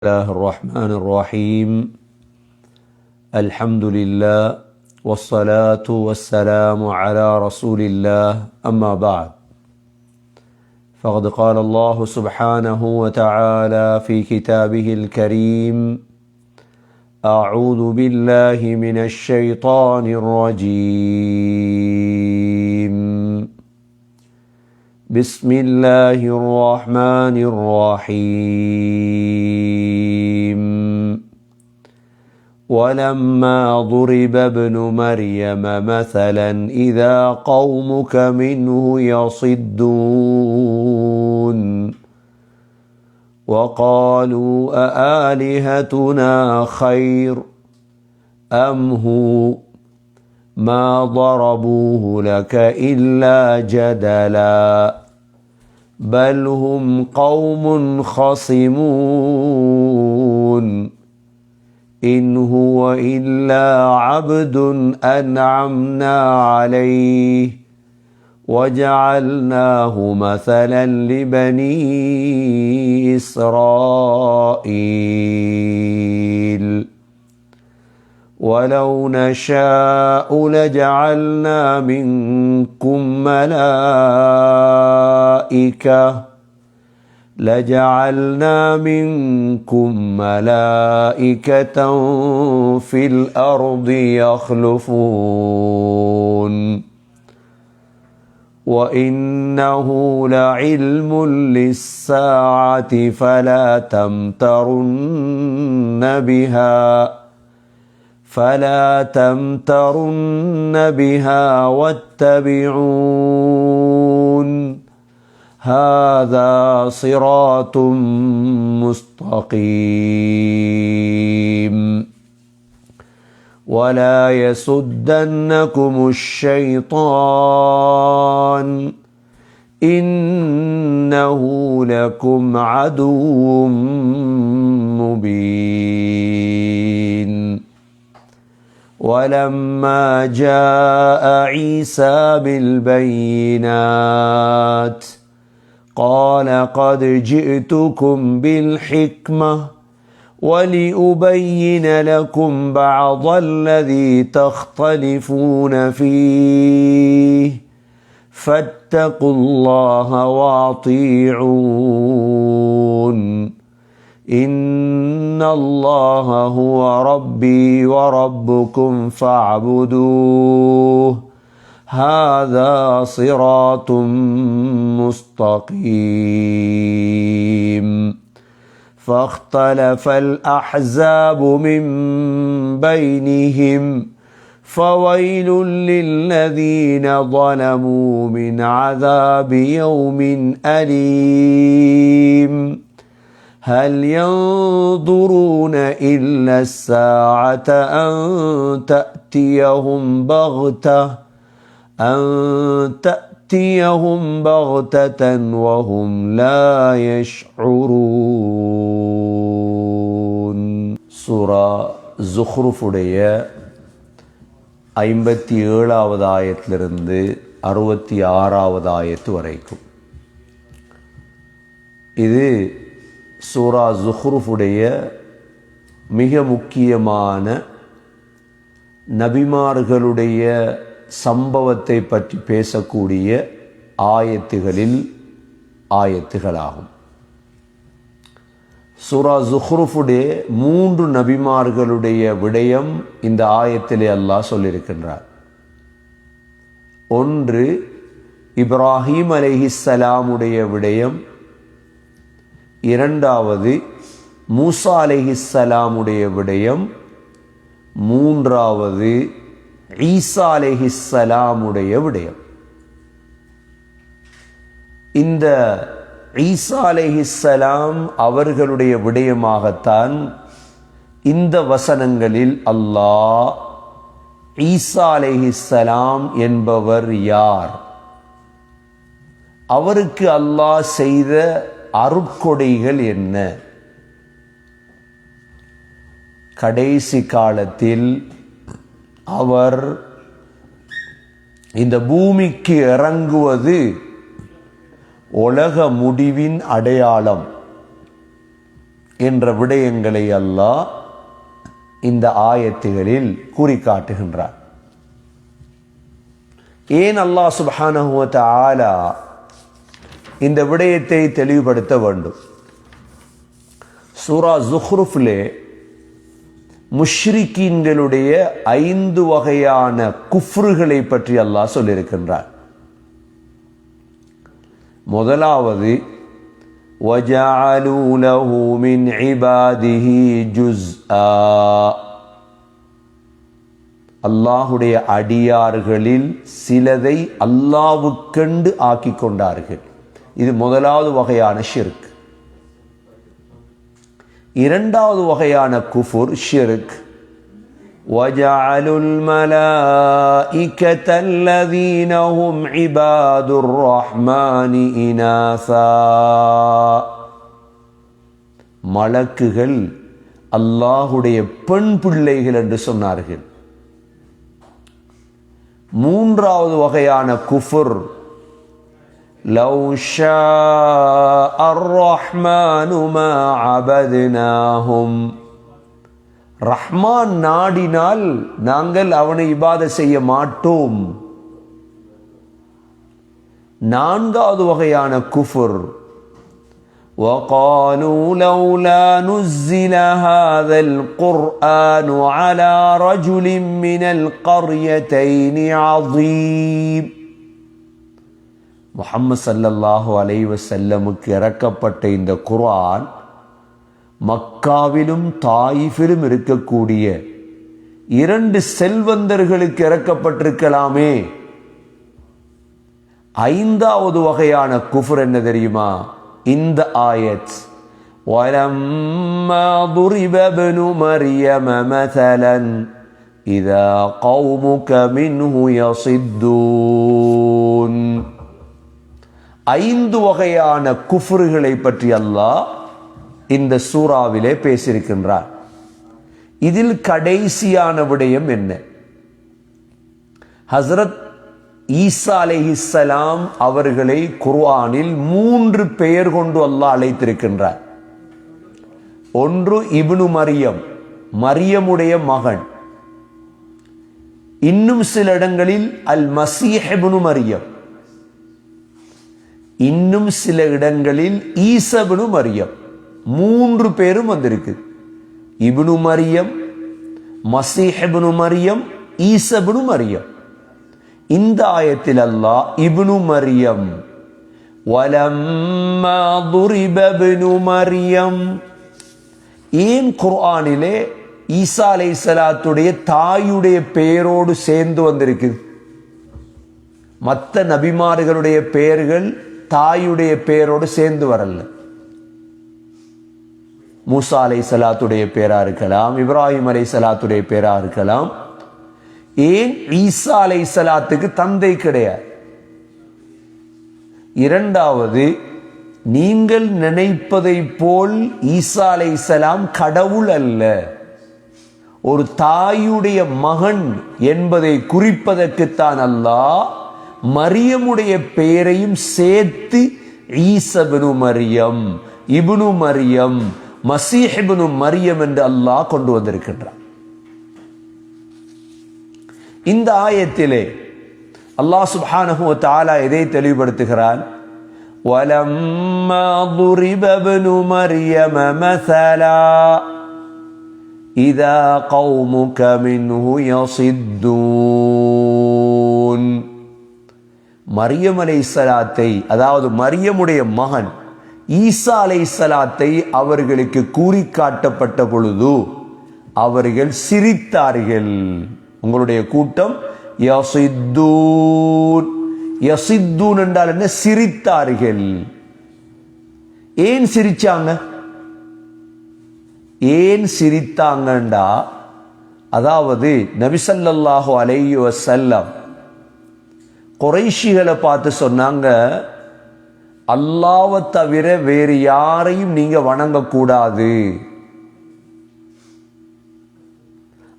الله الرحمن الرحيم. الحمد لله والصلاة والسلام على رسول الله. أما بعد، فقد قال الله سبحانه وتعالى في كتابه الكريم: أعوذ بالله من الشيطان الرجيم. بسم الله الرحمن الرحيم. ولما ضرب ابن مريم مثلا إذا قومك منه يصدون وقالوا أآلهتنا خير أم هو ما ضربوه لك إلا جدلا بل هم قوم خصمون إن هو إلا عبد أنعمنا عليه وجعلناه مثلا لبني إسرائيل ولو نشاء لجعلنا منكم ملائكة في الأرض يخلفون وإنه لعلم للساعة فلا تمترن بها واتبعون هذا صراط مستقيم ولا يصدنكم الشيطان إنه لكم عدو مبين. ولما جاء عيسى بالبينات قال قد جئتكم بالحكمة ولأبين لكم بعض الذي تختلفون فيه فاتقوا الله وأطيعون إن الله هو ربي وربكم فاعبدوه هذا صراط مستقيم. فاختلف الأحزاب من بينهم فويل للذين ظلموا من عذاب يوم أليم. هل ينظرون إلا الساعة أن تأتيهم بغتة وهم لا يشعرون. சூரா ஜுஹ்ருஃபுடைய 57வது ஆயத்திலிருந்து 66வது ஆயத்து வரைக்கும். இது சூரா ஜுஹ்ருஃபுடைய மிக முக்கியமான நபிமார்களுடைய சம்பவத்தை பற்றி பேசக்கூடிய ஆயத்துகளாகும். சூரா ஜுஹ்ருஃபுடைய 3 நபிமார்களுடைய விடயம் இந்த ஆயத்திலே அல்லாஹ் சொல்லியிருக்கின்றார். ஒன்று இப்ராஹீம் அலைஹிஸ்ஸலாமுடைய விடயம், இரண்டாவது மூசா அலைஹிஸ்ஸலாமுடைய விடயம், மூன்றாவது ஈசா அலைஹிஸ்ஸலாமுடைய விடயம். இந்த ஈசா அலைஹிஸ்ஸலாம் அவர்களுடைய விடயமாகத்தான் இந்த வசனங்களில் அல்லாஹ் ஈசா அலைஹிஸ்ஸலாம் என்பவர் யார், அவருக்கு அல்லாஹ் செய்த அருட்கொடைகள் என்ன, கடைசி காலத்தில் அவர் இந்த பூமிக்கு இறங்குவது உலக முடிவின் அடையாளம், என்ற விடயங்களை அல்லாஹ் இந்த ஆயத்துகளில் கூறி காட்டுகின்றார். ஏன் அல்லாஹ் சுப்ஹானஹு வ தஆலா இந்த விடயத்தை தெளிவுபடுத்த வேண்டும்? சூரா ஸுஹ்ருஃபிலே முஷ்ரிக்கீன்களுடைய 5 வகையான குஃப்ருகளை பற்றி அல்லாஹ் சொல்லியிருக்கின்றார். முதலாவது وَجَعَلُوا لَهُ مِنْ عِبَادِهِ جُزْءًا, அல்லாஹுடைய அடியார்களில் சிலதை அல்லாஹ்வுக்கென்று ஆக்கிக் கொண்டார்கள். இது முதலாவது வகையான ஷிர்க். இரண்டாவது வகையான குஃபுர் ஷிர்க், وَجَعَلُوا الْمَلَائِكَةَ الَّذِينَ هُمْ عِبَادُ الرَّحْمَنِ إِنَاثًا, மலக்குகள் அல்லாஹுடைய பெண் பிள்ளைகள் என்று சொன்னார்கள். மூன்றாவது வகையான குஃபுர், لَوْ شَاءَ الرَّحْمَنُ مَا عَبَدْنَاهُمْ, ரஹ்மான் நாடினால் நாங்கள் அவனை இபாதத் செய்ய மாட்டோம். நான்காவது வகையான குஃபுர், وَقَالُوا لَوْلَا نُزِّلَ هَذَا الْقُرْآنُ عَلَى رَجُلٍ مِّنَ الْقَرْيَتَيْنِ عَظِيمٍ, முஹம்மது ஸல்லல்லாஹு அலைஹி வஸல்லமுக்கு இறக்கப்பட்ட இந்த குர்ஆன் மக்காவிலும் தாயிஃபிலும் இருக்கக்கூடிய 2 செல்வந்தர்களுக்கு இறக்கப்பட்டிருக்கலாமே. ஐந்தாவது வகையான குஃப்ர் என்ன தெரியுமா? இந்த ஆயத், وَلَمَّا ضُرِبَ ابْنُ مَرْيَمَ مَثَلًا إِذَا قَوْمُكَ مِنْهُ يَصِدُّونَ, 5 வகையான குஃப்ர்களை பற்றி அல்லாஹ் இந்த சூறாவிலே பேசியிருக்கின்றார். இதில் கடைசியான விடயம் என்ன? ஹஸ்ரத் ஈசா அலைஹிஸ்ஸலாம் அவர்களை குர்ஆனில் 3 பெயர் கொண்டு அல்லாஹ் அழைத்திருக்கின்றார். ஒன்று இப்னு மரியம், மரியமுடைய மகன். இன்னும் சில இடங்களில் அல் மசீஹ் இப்னு மரியம், இன்னும் சில இடங்களில் ஈசா இப்னு மரியம். 3 பேரும் வந்திருக்கு. இப்னு மரியம், மசீஹ் இப்னு மரியம், ஈசா இப்னு மரியம். இந்த ஆயத்தில் அல்லாஹ் இப்னு மரியம், وَلَمَّا ضُرِبَ ابْنُ مَرْيَمْ, ஏன் குர்ஆனிலே ஈசா அலைஹிஸ்ஸலாத்துடைய தாயுடைய பெயரோடு சேர்ந்து வந்திருக்கு? மற்ற நபிமார்களுடைய பெயர்கள் தாயுடைய பெயரோடு சேர்ந்து வரல. மூசா அலைஹிஸ்ஸலாத்துடைய பேரா இருக்கலாம், இப்ராஹிம் அலைஹிஸ்ஸலாத்துடைய பேரா இருக்கலாம். ஏன் ஈசா அலைஹிஸ்ஸலாத்துக்கு தந்தை கிடையாது? இரண்டாவது, நீங்கள் நினைப்பதை போல் ஈசா அலைஹிஸ்ஸலாம் கடவுள் அல்ல, ஒரு தாயுடைய மகன் என்பதை குறிப்பதற்குத்தான் அல்லாஹ் மரியமுடைய பெயரையும் சேர்த்து ஈசா இப்னு மரியம், இப்னு மரியம், மசீஹ் இப்னு மரியம் என்று அல்லாஹ் கொண்டு வந்திருக்கின்றார். இந்த ஆயத்திலே அல்லாஹ் சுப்ஹானஹு வ தஆலா இதை தெளிவுபடுத்துகிறான். وَلَمَّا ضُرِبَ ابْنُ مَرْيَمَ مَثَلًا إِذَا قَوْمُكَ مِنْهُ يَصِدُّونَ, மரியம் அலைஹிஸ்ஸலாத்தை, அதாவது மரியமுடைய மகன் ஈசா அலைஹிஸ்ஸலாத்தை அவர்களுக்கு கூறி காட்டப்பட்ட பொழுது அவர்கள் சிரித்தார்கள். உங்களுடைய கூட்டம் யசித்தூன், யசித்தூன் என்றால் என்ன? சிரித்தார்கள். ஏன் சிரிச்சாங்க? ஏன் சிரித்தாங்கண்டா, அதாவது நபி ஸல்லல்லாஹு அலைஹி வஸல்லம் குறைஷிகளை பார்த்து சொன்னாங்க, அல்லாஹ்வை தவிர வேறு யாரையும் நீங்க வணங்கக்கூடாது.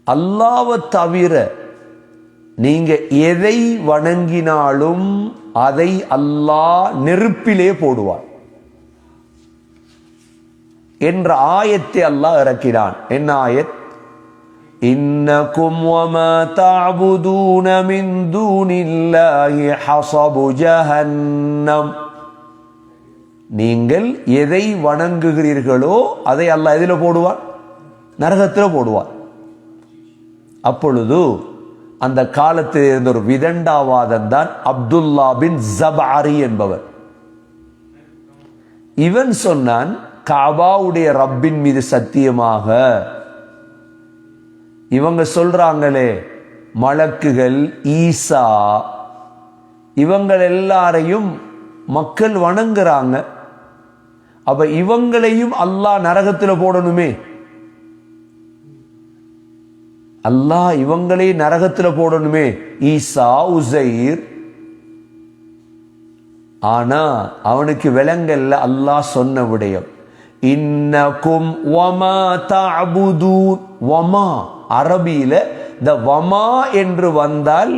அல்லாஹ்வை தவிர நீங்க எதை வணங்கினாலும் அதை அல்லாஹ் நெருப்பிலே போடுவார். என்ற ஆயத்தை அல்லாஹ் இறக்கினான். என்ன ஆயத்? இன்னக்கும் வமா தஅபுதூன மின் தூனில்லாஹி ஹஸபு ஜஹன்னம். நீங்கள் எதை வணங்குகிறீர்களோ அதை அல்லாஹ் எதில் போடுவான்? நரகத்தில் போடுவான். அப்பொழுது அந்த காலத்தில் இருந்த ஒரு விதண்டாவாதம் தான் அப்துல்லா பின் ஜபாரி என்பவர். இவன் சொன்னான், காபாவுடைய ரப்பின் மீது சத்தியமாக, இவங்க சொல்றாங்களே மலக்குகள், ஈசா, இவங்கள் எல்லாரையும் மக்கள் வணங்குறாங்க, அப்ப இவங்களையும் அல்லாஹ் நரகத்தில் போடணுமே, அல்லாஹ் இவங்களே நரகத்தில் போடணுமே, ஈசா, உசைர். ஆனா அவனுக்கு விளங்கல்ல அல்லாஹ் சொன்ன விடயம். இன்னக்கும் வமா தஅபுதூன். வமா அரபியில இந்த வமா என்று வந்தால்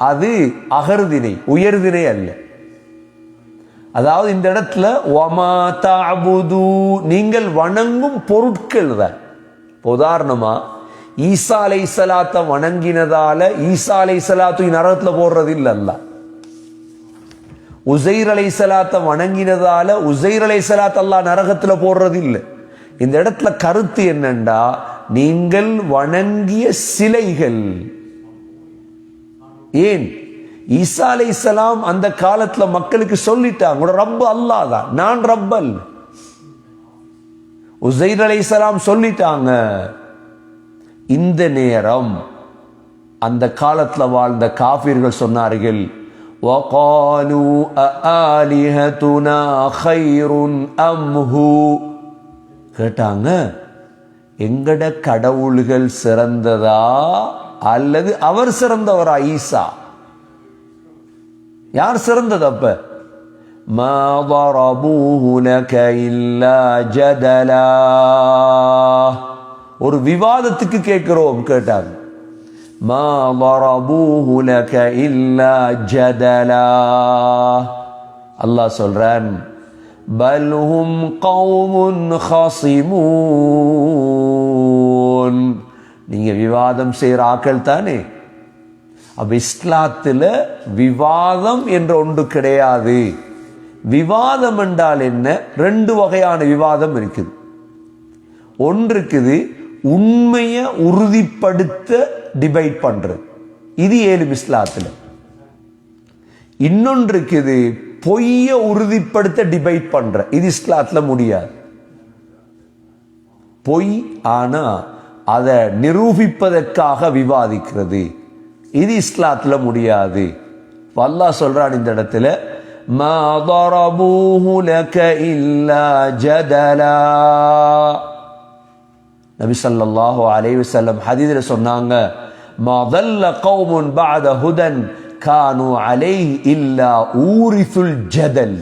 அது அகர்தினை, உயர்தினை அல்ல. அதாவது இந்த இடத்துல வமா தஅபுது, நீங்கள் வணங்கும் பொருட்கள் தான். உதாரணமா ஈசா அலைஹிஸ்ஸலாத்தை வணங்கினதால ஈசா அலைஹிஸ்ஸலாத்தை நரகத்தில் போடுறது இல்லை அல்லாஹ். உசைர் அலைஹிஸ்ஸலாத்தை வணங்கினதால உசைர் அலைஹிஸ்ஸலாத் அல்லாஹ் நரகத்தில் போடுறது இல்லை. இந்த இடத்துல கருத்து என்னண்டா, நீங்கள் வணங்கிய சிலைகள். ஏன்? ஈசா அலைஹிஸ்ஸலாம் அந்த காலத்துல மக்களுக்கு சொல்லிட்டாங்க, ரப்பு அல்லாஹ் தான், நான் ரப்பல். உசைர் அலைஹிஸ்ஸலாம் சொல்லிட்டாங்க. இந்த நேரம் அந்த காலத்துல வாழ்ந்த காஃபிர்கள் சொன்னார்கள், وَقَالُوا أَآلِهَتُنَا خَيْرٌ أَمْ هُوَ. கேட்டாங்க, எங்கட கடவுள்கள் சிறந்ததா அல்லது அவர் சிறந்தவரா? ஈசா யார் சிறந்தது? அப்ப مَا ضَرَبُوهُ لَكَ إِلَّا جَدَلًا. ஒரு விவாதத்துக்கு கேட்கிறோம் கேட்டாங்க. مَا ضَرَبُوهُ لَكَ إِلَّا جَدَلًا. அல்லாஹ் சொல்றான், بَلْ هُمْ قَوْمٌ خَصِمُونَ. நீங்க விவாதம் செய்கிற ஆக்கள் தானே. அப்ப இஸ்லாத்துல விவாதம் என்ற ஒன்று கிடையாது. விவாதம் என்றால் என்ன? ரெண்டு வகையான விவாதம் இருக்குது. ஒன்று இருக்குது உண்மையை உறுதிப்படுத்த டிபேட் பண்றது, இது ஏழு இஸ்லாத்துல. இன்னொன்று இருக்குது பொய்ய உறுதிப்படுத்த டிபேட் பண்ற, இது இஸ்லாத்துல முடியாது. பொய் ஆனா அதை நிரூபிப்பதற்காக விவாதிக்கிறது, இது இஸ்லாத்துல முடியாது. அல்லாஹ் சொல்றான் இந்த இடத்துல, ما ضربوه لك إلا جدلا. நபி ஸல்லல்லாஹு அலைஹி வஸல்லம் ஹதீஸ்ல சொன்னாங்க, ما ضل قوم بعد هدى كانوا عليه إلا أورثوا الجدل.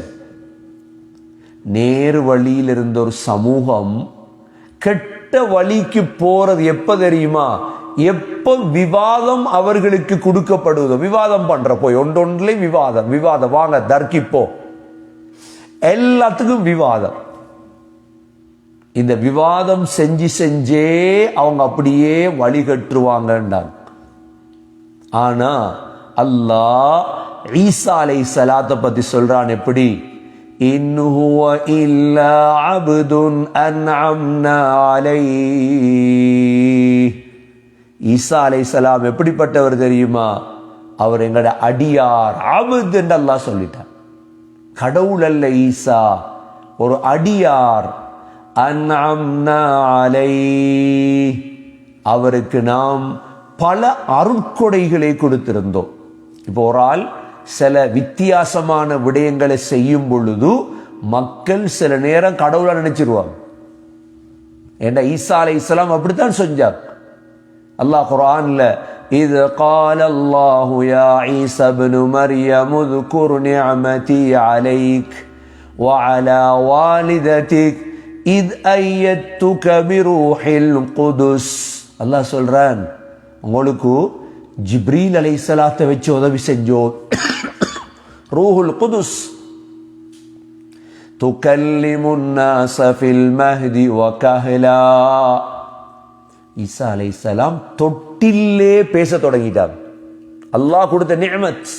நேர் வழியில் இருந்த ஒரு சமூகம் கெட்ட வழிக்கு போறது எப்ப தெரியுமா? எப்ப விவாதம் அவர்களுக்கு கொடுக்கப்படுவதோ. விவாதம் பண்ற போய் ஒன்றொன்றிலே விவாதம், விவாதம், வாங்க தர்க்கிப்போ, எல்லாத்துக்கும் விவாதம். இந்த விவாதம் செஞ்சு செஞ்சே அவங்க அப்படியே வழிகட்டுருவாங்கன்றாங்க. ஆனா அல்லாஹ் ஈசா அலைஹிஸ்ஸலாத்தை பத்தி சொல்றான் எப்படி? இன் ஹுவ இல்லா அப்துன் அன்அம்னா அலைஹி. ஈசா அலைஹிஸ்ஸலாம் எப்படிப்பட்டவர் தெரியுமா? அவர் எங்கட அடியார், அப்து என்று அல்லாஹ் சொல்லிட்டார். கடவுள் அல்ல ஈசா, ஒரு அடியார். அன்அம்னா அலைஹி, அவருக்கு நாம் பல அருட்கொடைகளை கொடுத்திருந்தோம். இப்போ ஒரு ஆள் சில வித்தியாசமான விடயங்களை செய்யும் பொழுது மக்கள் சில நேரம் கடவுளை நினைச்சிருவாங்க. ஏன்னா ஈசா அலைஹிஸ்ஸலாம் அப்படித்தான் செஞ்சார். அல்லாஹ் குர்ஆன்ல, إذ قال الله يا عيسى ابن مريم اذكر نعمتي عليك وعلى والدتك إذ أيدتك بروح القدس. அல்லாஹ் சொல்றான், உங்களுக்கு ஜிப்ரீல் அலைஹிஸ்ஸலாத்தை வச்சு உதவி செஞ்சோம். ரூஹுல் குதுஸ் துகல்லிமுன் நாஸ ஃபில் மஹ்தி வ கஹ்லா. ஈசா அலைஹிஸ்ஸலாம் தொட்டிலே பேச தொடங்கிட்டார். அல்லாஹ் கொடுத்த நிஅமத்.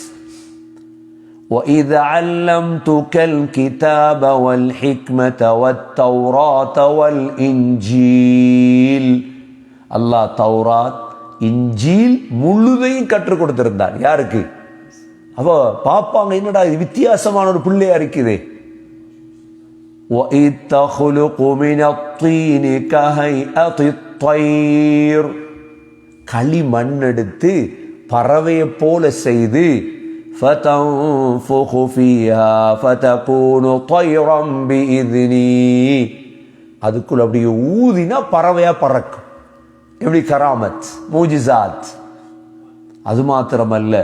وَإِذْ عَلَّمْتُكَ الْكِتَابَ وَالْحِكْمَةَ وَالتَّوْرَاةَ وَالْإِنْجِيلَ. அல்லாஹ் தௌராத் இன்ஜீல் முழுதையும் கற்றுக் கொடுத்திருந்தார். யாருக்கு? அப்ப பாப்பாங்க, என்னடா இது வித்தியாசமான ஒரு பிள்ளையா இருக்குதே. وَإِذْ تَخْلُقُ مِنَ الطِّينِ كَهَيْئَةِ الطَّيْرِ. களிமண் எடுத்து பறவையை போல செய்து فَتَنْفُخُ فِيهَا فَتَكُونُ طَيْرًا بِإِذْنِي. அதுக்குள்ள அப்படியே ஊதினா பறவையா பறக்கும். எப்படி கராமத், மூஜிசாத். அது மாத்திரமல்ல,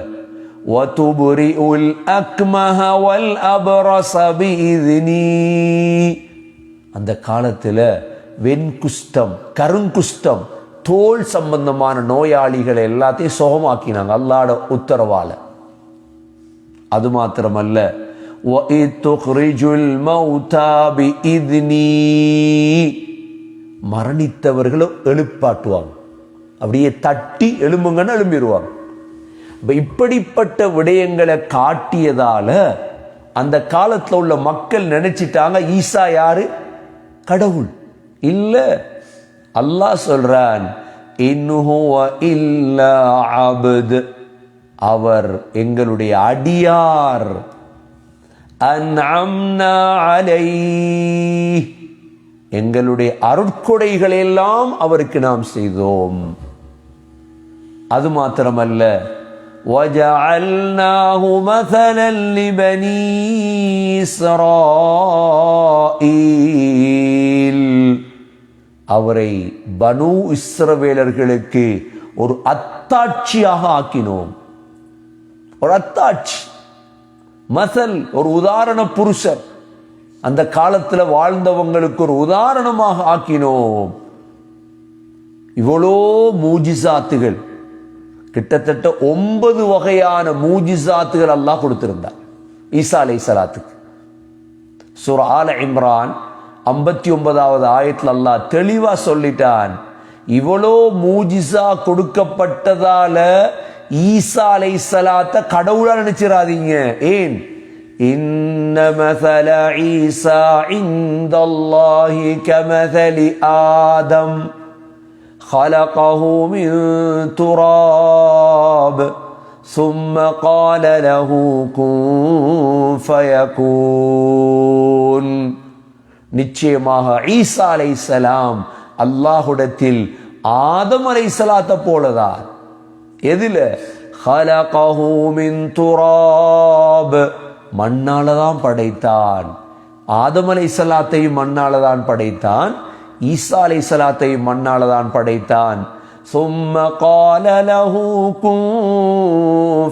وَتُبْرِئُ الْأَكْمَهَ وَالْأَبْرَصَ بِإِذْنِي. அந்த காலத்துல வெண்குஷ்டம், கருங்குஷ்டம், தோல் சம்பந்தமான நோயாளிகளை எல்லாத்தையும் சுகமாக்கினாங்க அல்லாஹ்வோட உத்தரவால. அது மாத்திரமல்ல, وَإِذْ تُخْرِجُ الْمَوْتَى بِإِذْنِي. மரணித்தவர்களை எழுப்பாட்டுவாங்க. அப்படியே தட்டி எழும்புங்கன்னு எழும்பிடுவாங்க. இப்படிப்பட்ட விடயங்களை காட்டியதால அந்த காலத்துல உள்ள மக்கள் நினைச்சிட்டாங்க ஈசா யாரு? கடவுள் இல்ல. அல்லாஹ் சொல்றான், இன் ஹுவ இல்லா அப்த். அவர் எங்களுடைய அடியார். அன்அம்னா அலைஹி. எங்களுடைய அருட்கொடைகளை எல்லாம் அவருக்கு நாம் செய்தோம். அது மாத்திரமல்ல, وَجَعَلْنَاهُ مَثَلًا لِبَنِي إِسْرَائِيلَ. அவரை பனு இஸ்ரவேலர்களுக்கு ஒரு அத்தாட்சியாக ஆக்கினோம். ஒரு அத்தாட்சி, மசல், ஒரு உதாரண புருஷர். அந்த காலத்துல வாழ்ந்தவங்களுக்கு ஒரு உதாரணமாக ஆக்கினோம். இவ்வளோ மூஜிசாத்துகள், கிட்டத்தட்ட 9 வகையான மூஜிசாத்துகள் அல்லாஹ் கொடுத்திருந்தார் ஈசா அலைஹிஸ்ஸலாத்துக்கு. சூரா ஆல இம்ரான் 59வது ஆயத்துல அல்லாஹ் தெளிவா சொல்லிட்டான், இவ்வளோ மூஜிசா கொடுக்கப்பட்டதால ஈசா அலைஹிஸ்ஸலாத்த கடவுளா நினைச்சிராதீங்க. ஏன்? இன்ன மஸல ஈசா இன்தல்லாஹி கமஸலி ஆதம் خلقه من تراب ثم قال له كن فيكون. நிச்சயமாக ஈசா அலைஹிஸ்ஸலாம் அல்லாஹ்விடத்தில் ஆதம் அலைஹிஸ்ஸலாத்தை போலதான். எதில? خلقه من تراب. மண்ணாலதான் படைத்தான். ஆதம் அலைஹிஸ்ஸலாத்தையும் மண்ணாலதான் படைத்தான், ஈசா அலைஹிஸ்ஸலாத்தையும் மண்ணாலதான் படைத்தான். ثم قال له كن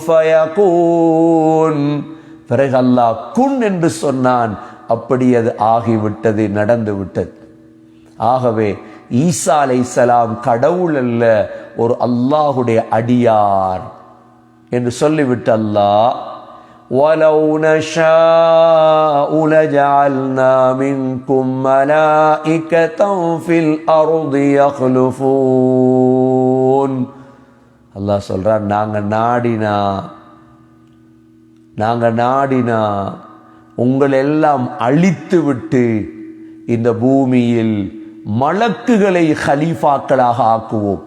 فيكون. பிறகு அல்லாஹ் குன் என்று சொன்னான், அப்படி அது ஆகிவிட்டது, நடந்து விட்டது. ஆகவே ஈசா அலைஹிஸ்ஸலாம் கடவுள் அல்ல, ஒரு அல்லாஹ்வுடைய அடியார் என்று சொல்லிவிட்டு அல்லாஹ், وَلَوْ نَشَاءُ لَجَعَلْنَا مِنْكُمْ مَلَائِكَةً فِي الْأَرْضِ يَخْلُفُونَ. அல்லாஹ் சொல்றான், நாங்க நாடினா உங்கள் எல்லாம் அழித்து விட்டு இந்த பூமியில் மலக்குகளை கலீஃபாக்களாக ஆக்குவோம்.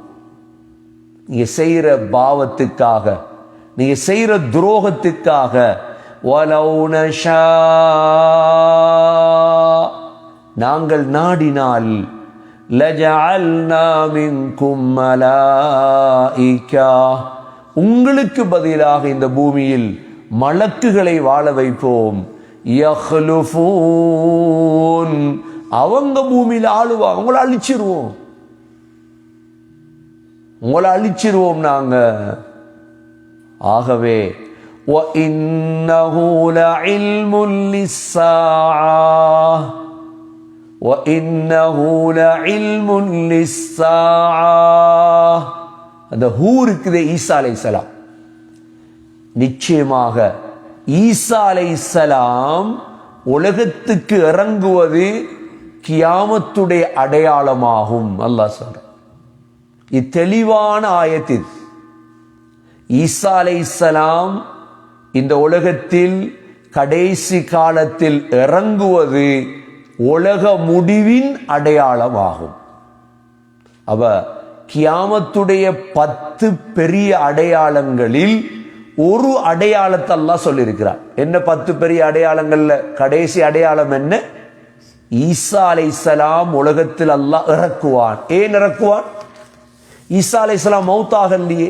நீங்க செய்யற பாவத்துக்காக, நீங்க செய்யற துரோகத்துக்காக. வலௌ நஷா, நாங்கள் நாடினால், லஜஅல்னா மின்கும் மலாயிகா, உங்களுக்கு பதிலாக இந்த பூமியில் மலக்குகளை வாழ வைப்போம். யஹ்லுஃபூன், அவங்க பூமியில் ஆளுவாங்க. உங்களை அழிச்சிருவோம் நாங்க. ஆகவே وَإِنَّهُ لَعِلْمٌ لِلسَّاعَةِ وَإِنَّهُ لَعِلْمٌ لِلسَّاعَةِ. அந்த ஹூருக்கு ஈசா அலைஹிஸ்ஸலாம், நிச்சயமாக ஈசா அலைஹிஸ்ஸலாம் உலகத்துக்கு இறங்குவது கியாமத்துடைய அடையாளமாகும். அல்லாஹ் சொல்றான். இது தெளிவான ஆயத்தில் ஈசா அலைஹிஸ்ஸலாம் இந்த உலகத்தில் கடைசி காலத்தில் இறங்குவது உலக முடிவின் அடையாளமாகும். அவ கியாமத்துடைய 10 பெரிய அடையாளங்களில் ஒரு அடையாளத்தை அல்லாஹ் சொல்லியிருக்கிறார். என்ன 10 பெரிய அடையாளங்கள்ல கடைசி அடையாளம் என்ன? ஈசா அலைஹிஸ்ஸலாம் உலகத்தில் அல்லாஹ் இறக்குவான். ஏன் இறக்குவான்? ஈசா அலைஹிஸ்ஸலாம் மௌத்தாகலையே.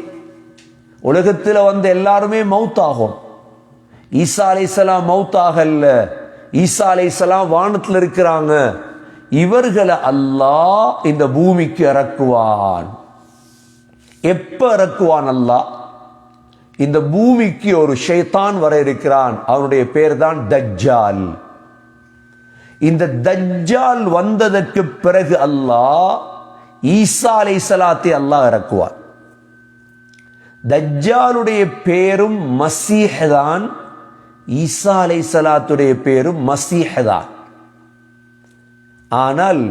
உலகத்தில் வந்து எல்லாருமே மௌத்தாகும். ஈசா அலைஹிஸ்ஸலாம் மௌத்தாகல்ல. ஈசா அலைஹிஸ்ஸலாம் வானத்தில் இருக்கிறாங்க. இவர்களை அல்லாஹ் இந்த பூமிக்கு இறக்குவான். எப்ப இறக்குவான் அல்லாஹ்? இந்த பூமிக்கு ஒரு ஷைத்தான் வர இருக்கிறான். அவனுடைய பேர் தான் தஜ்ஜால். இந்த தஜ்ஜால் வந்ததற்கு பிறகு அல்லாஹ் ஈசா அலைஹிஸ்ஸலாத்தை அல்லாஹ் இறக்குவார். தஜ்ஜாலுடைய பேரும் மசீஹ் தான். ஈசா அலைஹிஸ்ஸலாத்துடைய பேரும் மசீஹ் தான். ஆனால்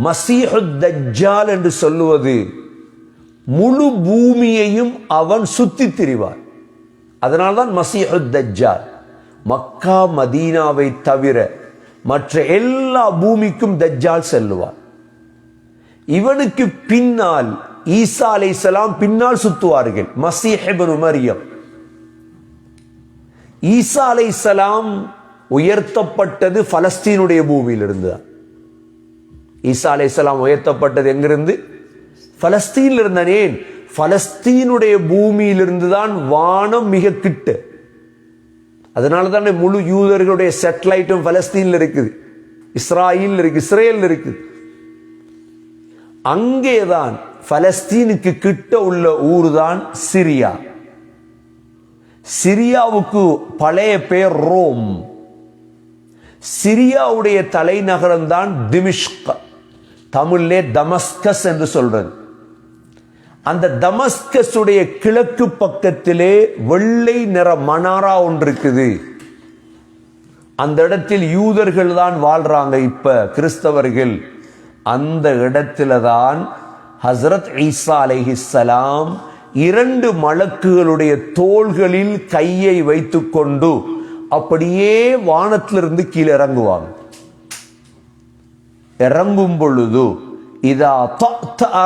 மசீஹு தஜ்ஜால் என்று சொல்லுவது முழு பூமியையும் அவன் சுத்தி திரிவார். அதனால்தான் மசீஹு தஜ்ஜால். மக்கா மதீனாவை தவிர மற்ற எல்லா பூமிக்கும் தஜ்ஜால் செல்லுவார். இவனுக்கு பின்னால் ஈசா அலைஹிஸ்ஸலாம் பின்னால் சுத்துவார்கள். மஸீஹ் இப்னு மரியம். ஈசா அலைஹிஸ்ஸலாம் உயர்த்தப்பட்டது பலஸ்தீனுடைய பூமியிலிருந்து. ஈசா அலைஹிஸ்ஸலாம் உயர்த்தப்பட்டது எங்கிருந்து? பலஸ்தீனில் இருந்தேன். பலஸ்தீனுடைய பூமியிலிருந்து தான் வானம் மிக கிட்ட. அதனால தான் முழு யூதர்களுடைய சேட்டலைட்டும் பலஸ்தீனில் இருக்குது, இஸ்ராயில் இருக்கு, இஸ்ரேல் இருக்குது. அங்கேதான் பலஸ்தீனுக்கு கிட்ட உள்ள ஊர் தான் சிரியா. சிரியாவுக்கு பழைய பெயர் ரோம். சிரியாவுடைய தலைநகரம் தான் திமிஷ்க். தமிழிலே தமஸ்கஸ் என்று சொல்றது. அந்த தமஸ்கஸ் உடைய கிழக்கு பக்கத்திலே வெள்ளை நிற மனாரா ஒன்று இருக்குது. அந்த இடத்தில் யூதர்கள் தான் வாழ்றாங்க. இப்ப கிறிஸ்தவர்கள். அந்த இடத்துல தான் ஹஸ்ரத் ஈசா அலைஹிஸ்ஸலாம் 2 மலக்குகளுடைய தோள்களில் கையை வைத்துக் கொண்டு அப்படியே வானத்திலிருந்து கீழே இறங்குவாங்க. இறங்கும் பொழுது இதா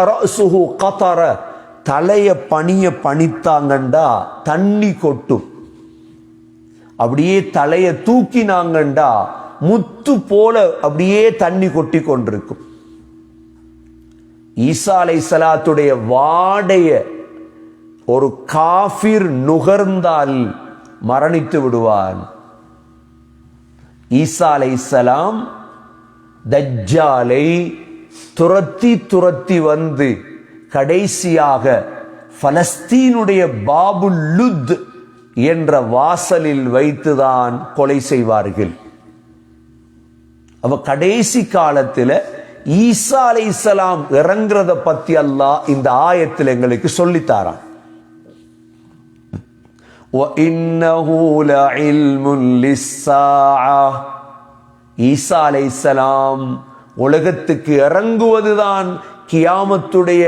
ரஅஸுஹு கதர, தலைய பனிய பனித்தாங்கண்டா தண்ணி கொட்டும். அப்படியே தலைய தூக்கினாங்கண்டா முத்து போல அப்படியே தண்ணி கொட்டி கொண்டிருக்கும். ஈசா அலைஹிஸ்ஸலாத்துடைய வாடைய ஒரு காஃபிர் நுகர்ந்தால் மரணித்து விடுவான். ஈசா அலைஹிஸ்ஸலாம் தஜ்ஜாலை துரத்தி துரத்தி வந்து கடைசியாக பலஸ்தீனுடைய பாபுல் லுத் என்ற வாசலில் வைத்துதான் கொலை செய்வார்கள். அவ கடைசி காலத்தில் ஈசா அலைஹிஸ்ஸலாம் இறங்குறத பத்தி அல்லாஹ் இந்த ஆயத்தில் எங்களுக்கு சொல்லித்தாரான். وَإِنَّهُ لَعِلْمٌ لِلسَّاعَةِ. ஈசா அலைஹிஸ்ஸலாம் உலகத்துக்கு இறங்குவதுதான் கியாமத்துடைய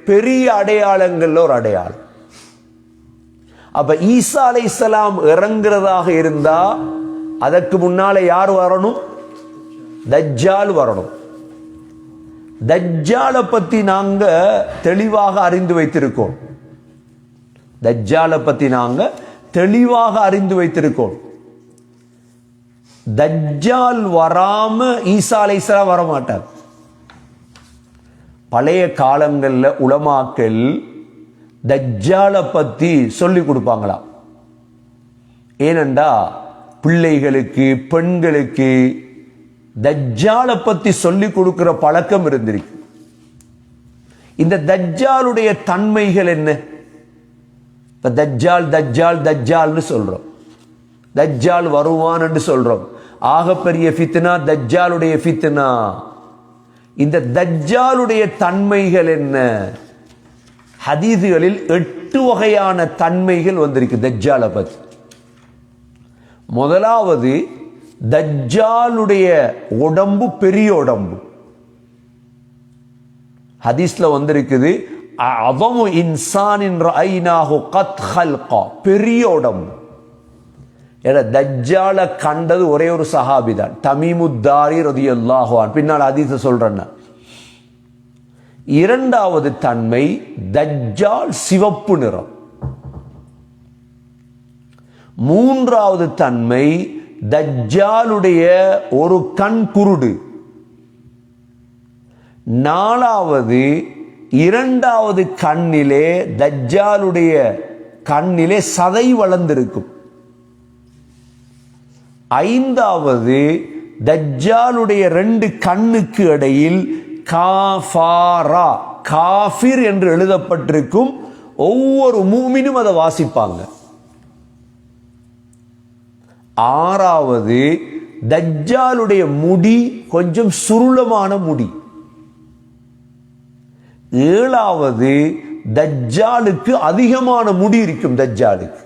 பெரிய அடையாளங்கள் ஒரு அடையாளம். அப்ப ஈசா அலைஹிஸ்ஸலாம் இறங்குறதாக இருந்தா அதற்கு முன்னால யார் வரணும்? தஜ்ஜால் வரணும். தஜ்ஜாலை பத்தி நாங்க தெளிவாக அறிந்து வைத்திருக்கோம். தஜ்ஜாலை பத்தி நாங்க தெளிவாக அறிந்து வைத்திருக்கோம். தஜ்ஜால் வராம ஈசா அலைஹிஸ்ஸலாம் வர மாட்டார். பழைய காலங்கள்ல உலமாக்கள் தஜ்ஜாலை பத்தி சொல்லி கொடுப்பாங்களா? ஏனென்றா பிள்ளைகளுக்கு, பெண்களுக்கு தஜ்ஜாலை பத்தி சொல்லி கொடுக்கிற பழக்கம் இருந்திருக்கு. இந்த தஜ்ஜாலுடைய தன்மைகள் என்ன? இப்ப தஜ்ஜால் தஜ்ஜால் தஜ்ஜால்னு சொல்றோம். தஜ்ஜால் வருவான் என்று சொல்றோம். ஆகப்பெரிய ஃபித்னா தஜ்ஜாலுடைய ஃபித்னா. இந்த தஜ்ஜாலுடைய தன்மைகள் என்ன? ஹதீதுகளில் 8 வகையான தன்மைகள் வந்திருக்கு தஜ்ஜாலை பத்தி. முதலாவது, தஜ்ஜாலுடைய உடம்பு பெரிய உடம்பு. ஹதீஸ்ல வந்திருக்குது, அதமு இன்சானின் ரஅய்னாஹு கத் ஹல்கா, பெரிய உடம்பு. ஏன்னா தஜ்ஜால கண்டது ஒரே ஒரு சஹாபி தான், தமீமுத்தாரி ரலியல்லாஹு அன்ஹு. பின்னால் ஹதீஸை சொல்றேன். இரண்டாவது தன்மை, தஜ்ஜால் சிவப்பு நிறம். மூன்றாவது தன்மை, தஜ்ஜாலுடைய ஒரு கண் குருடு. நாலாவது, இரண்டாவது கண்ணிலே, தஜ்ஜாலுடைய கண்ணிலே சதை வளர்ந்திருக்கும். ஐந்தாவது, தஜ்ஜாலுடைய ரெண்டு கண்ணுக்கு இடையில் காஃபாரா, காஃபிர் என்று எழுதப்பட்டிருக்கும். ஒவ்வொரு மூமினும் அதை வாசிப்பாங்க. ஆறாவது, தஜ்ஜாலுடைய முடி கொஞ்சம் சுருளமான முடி. ஏழாவது, தஜ்ஜாலுக்கு அதிகமான முடி இருக்கும் தஜ்ஜாலுக்கு.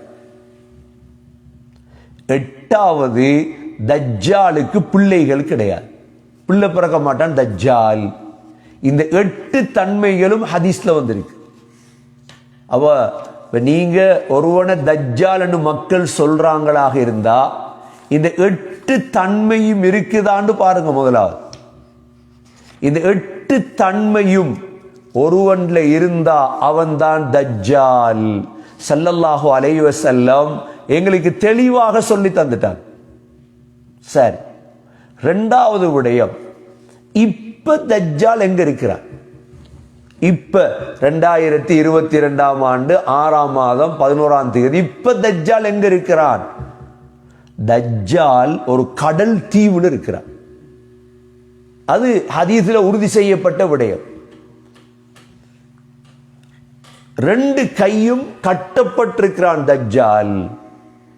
எட்டாவது, தஜ்ஜாலுக்கு பிள்ளைகள் கிடையாது, பிள்ளை பிறக்க மாட்டான் தஜ்ஜால். இந்த 8 தன்மைகளும் ஹதீஸ்ல வந்திருக்கு. அப்ப நீங்க ஒருவனை தஜ்ஜால்னு மக்கள் சொல்றாங்களாக இருந்தா இந்த 8 தன்மையும் இருக்குதான்னு பாருங்க. முதலாவது, இந்த 8 தன்மையும் ஒருவன்ல இருந்தா அவன்தான் தஜ்ஜால். ஸல்லல்லாஹு அலைஹி வஸல்லம் எங்களுக்கு தெளிவாக சொல்லி தந்துட்டான். சரி, இரண்டாவது விடயம், இப்ப தஜ்ஜால் எங்க இருக்கிறான்? இப்ப 2022 ஆண்டு 6ஆம் மாதம் 11ஆம் தேதி இப்ப தஜ்ஜால் எங்க இருக்கிறான்? தஜ்ஜால் ஒரு கடல் தீவுல இருக்கிறான். அது ஹதீஸ்ல உறுதி செய்யப்பட்ட விடயம். 2 கையும் கட்டப்பட்டிருக்கிறான் தஜ்ஜால்.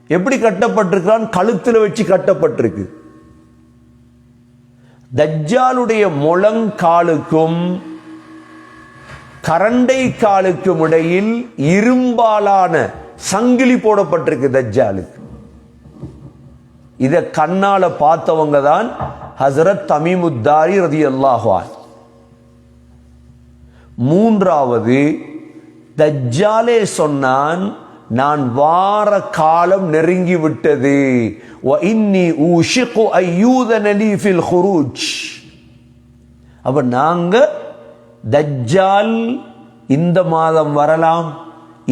எப்படி கட்டப்பட்டிருக்கிறான்? கழுத்துல வச்சு கட்டப்பட்டிருக்கு. தஜ்ஜாலுடைய முழங்காலுக்கும் கரண்டை காலுக்கும் இடையில் இரும்பாலான சங்கிலி போடப்பட்டிருக்கு தஜ்ஜாலுக்கு. இத கண்ணால பார்த்தவங்க தான் ஹஜ்ரத் தமீமுத்தாரி ரலியல்லாஹு அன்ஹு. மூன்றாவது, தஜ்ஜாலே சொன்னான், நான் வார காலம் நெருங்கி விட்டது. அப்ப நாங்க தஜ்ஜால் இந்த மாதம் வரலாம்,